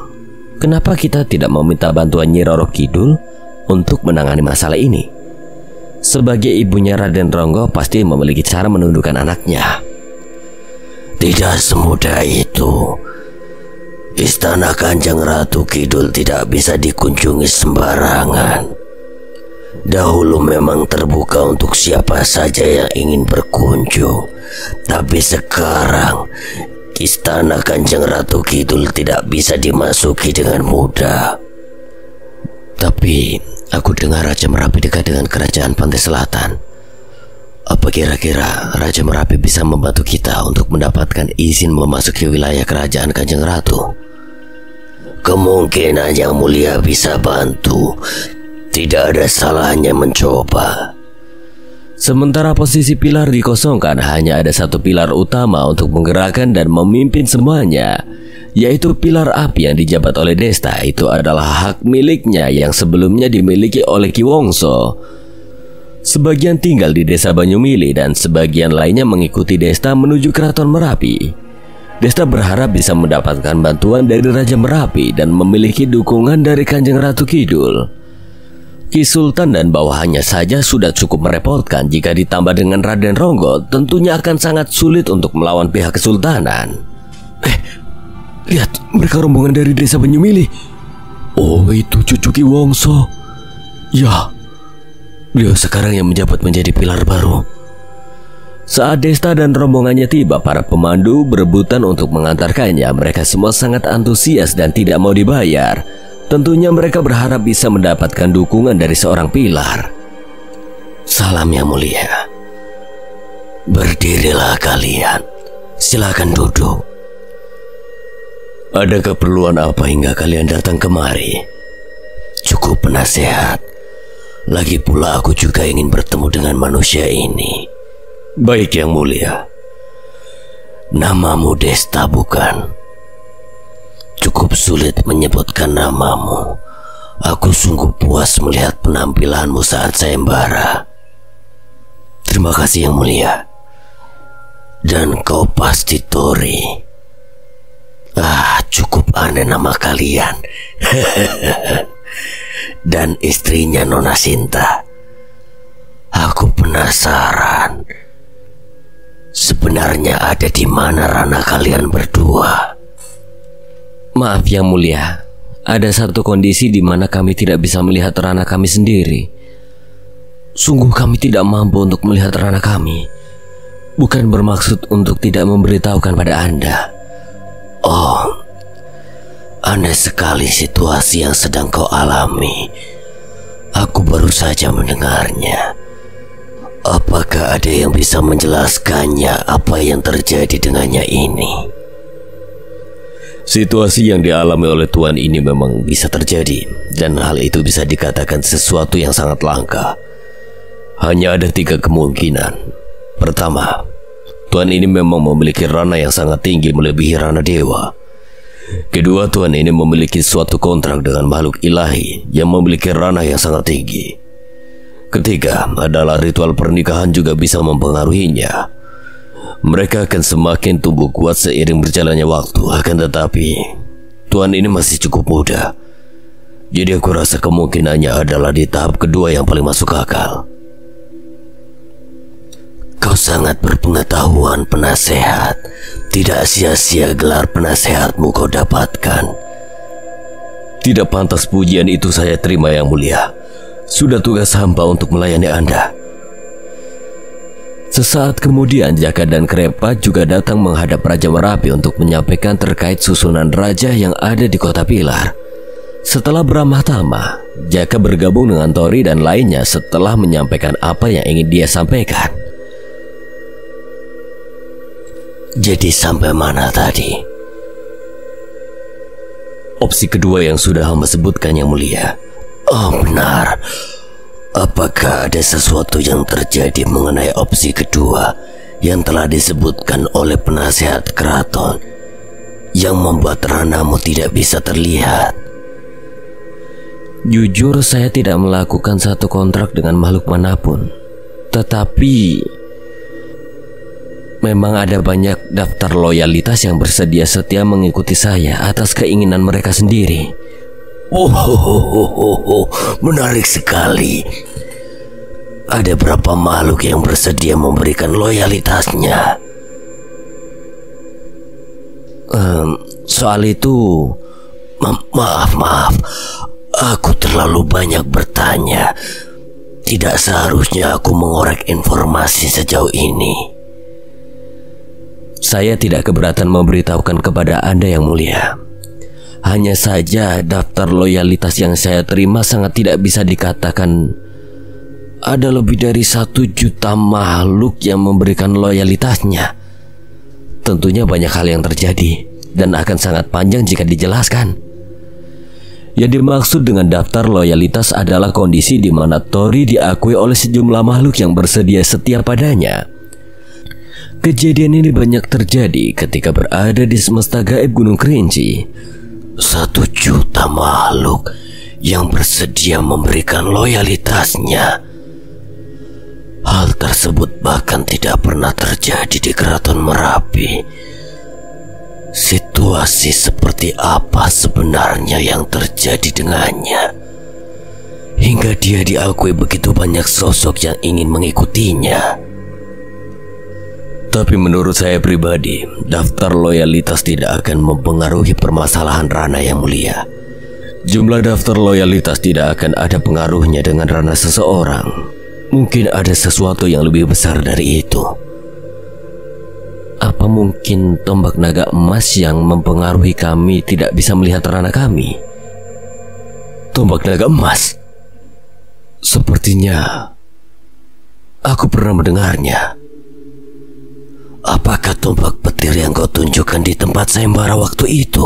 Kenapa kita tidak meminta bantuan Nyi Roro Kidul untuk menangani masalah ini? Sebagai ibunya Raden Ronggo pasti memiliki cara menundukkan anaknya. Tidak semudah itu. Istana Kanjeng Ratu Kidul tidak bisa dikunjungi sembarangan. Dahulu memang terbuka untuk siapa saja yang ingin berkunjung. Tapi sekarang Istana Kanjeng Ratu Kidul tidak bisa dimasuki dengan mudah. Tapi aku dengar Raja Merapi dekat dengan kerajaan Pantai Selatan. Apa kira-kira Raja Merapi bisa membantu kita untuk mendapatkan izin memasuki wilayah kerajaan Kanjeng Ratu? Kemungkinan Yang Mulia bisa bantu. Tidak ada salahnya mencoba. Sementara posisi pilar dikosongkan, hanya ada satu pilar utama untuk menggerakkan dan memimpin semuanya, yaitu pilar api yang dijabat oleh Desta. Itu adalah hak miliknya yang sebelumnya dimiliki oleh Ki Wongso. Sebagian tinggal di desa Banyumili dan sebagian lainnya mengikuti Desta menuju Keraton Merapi. Desta berharap bisa mendapatkan bantuan dari Raja Merapi dan memiliki dukungan dari Kanjeng Ratu Kidul. Ki Sultan dan bawahannya saja sudah cukup merepotkan. Jika ditambah dengan Raden Ronggo, tentunya akan sangat sulit untuk melawan pihak kesultanan. Lihat, mereka rombongan dari desa Banyumili. Oh, itu cucu Ki Wongso. Ya, beliau sekarang yang menjabat menjadi pilar baru. Saat Desta dan rombongannya tiba, para pemandu berebutan untuk mengantarkannya. Mereka semua sangat antusias dan tidak mau dibayar. Tentunya mereka berharap bisa mendapatkan dukungan dari seorang pilar. Salam Yang Mulia. Berdirilah kalian. Silakan duduk. Ada keperluan apa hingga kalian datang kemari? Cukup penasehat. Lagi pula aku juga ingin bertemu dengan manusia ini. Baik Yang Mulia. Namamu Desta bukan? Cukup sulit menyebutkan namamu. Aku sungguh puas melihat penampilanmu saat sayembara. Terima kasih Yang Mulia. Dan kau pasti Tori. Cukup aneh nama kalian. Dan istrinya Nona Sinta. Aku penasaran. Sebenarnya ada di mana ranah kalian berdua? Maaf Yang Mulia, ada satu kondisi di mana kami tidak bisa melihat ranah kami sendiri. Sungguh kami tidak mampu untuk melihat ranah kami. Bukan bermaksud untuk tidak memberitahukan pada Anda. Oh, aneh sekali situasi yang sedang kau alami. Aku baru saja mendengarnya. Apakah ada yang bisa menjelaskannya apa yang terjadi dengannya ini? Situasi yang dialami oleh tuan ini memang bisa terjadi, dan hal itu bisa dikatakan sesuatu yang sangat langka. Hanya ada 3 kemungkinan. Pertama, tuan ini memang memiliki rana yang sangat tinggi melebihi rana dewa. Kedua, tuan ini memiliki suatu kontrak dengan makhluk ilahi yang memiliki rana yang sangat tinggi. Ketiga adalah ritual pernikahan juga bisa mempengaruhinya. Mereka akan semakin tumbuh kuat seiring berjalannya waktu. Akan tetapi tuan ini masih cukup muda. Jadi aku rasa kemungkinannya adalah di tahap kedua yang paling masuk akal. Kau sangat berpengetahuan, penasehat. Tidak sia-sia gelar penasehatmu kau dapatkan. Tidak pantas pujian itu saya terima, Yang Mulia. Sudah tugas hamba untuk melayani Anda. Sesaat kemudian Jaka dan Krepa juga datang menghadap Raja Merapi untuk menyampaikan terkait susunan raja yang ada di kota Pilar. Setelah beramah tamah, Jaka bergabung dengan Tori dan lainnya setelah menyampaikan apa yang ingin dia sampaikan. Jadi sampai mana tadi? Opsi kedua yang sudah hamba sebutkan, Yang Mulia. Oh benar. Apakah ada sesuatu yang terjadi mengenai opsi kedua yang telah disebutkan oleh penasehat keraton yang membuat ranamu tidak bisa terlihat? Jujur saya tidak melakukan satu kontrak dengan makhluk manapun. Tetapi memang ada banyak daftar loyalitas yang bersedia setia mengikuti saya atas keinginan mereka sendiri. Menarik sekali. Ada berapa makhluk yang bersedia memberikan loyalitasnya? Soal itu, maaf. Aku terlalu banyak bertanya. Tidak seharusnya aku mengorek informasi sejauh ini. Saya tidak keberatan memberitahukan kepada Anda, Yang Mulia. Hanya saja daftar loyalitas yang saya terima sangat tidak bisa dikatakan ada lebih dari 1 juta makhluk yang memberikan loyalitasnya. Tentunya banyak hal yang terjadi dan akan sangat panjang jika dijelaskan. Yang dimaksud dengan daftar loyalitas adalah kondisi di mana Tori diakui oleh sejumlah makhluk yang bersedia setia padanya. Kejadian ini banyak terjadi ketika berada di semesta gaib Gunung Kerinci. 1 juta makhluk yang bersedia memberikan loyalitasnya. Hal tersebut bahkan tidak pernah terjadi di Keraton Merapi. Situasi seperti apa sebenarnya yang terjadi dengannya hingga dia diakui begitu banyak sosok yang ingin mengikutinya? Tapi menurut saya pribadi, daftar loyalitas tidak akan mempengaruhi permasalahan rana, Yang Mulia. Jumlah daftar loyalitas tidak akan ada pengaruhnya dengan rana seseorang. Mungkin ada sesuatu yang lebih besar dari itu. Apa mungkin tombak naga emas yang mempengaruhi kami tidak bisa melihat rana kami? Tombak naga emas? Sepertinya aku pernah mendengarnya. Apakah tombak petir yang kau tunjukkan di tempat sayembara waktu itu?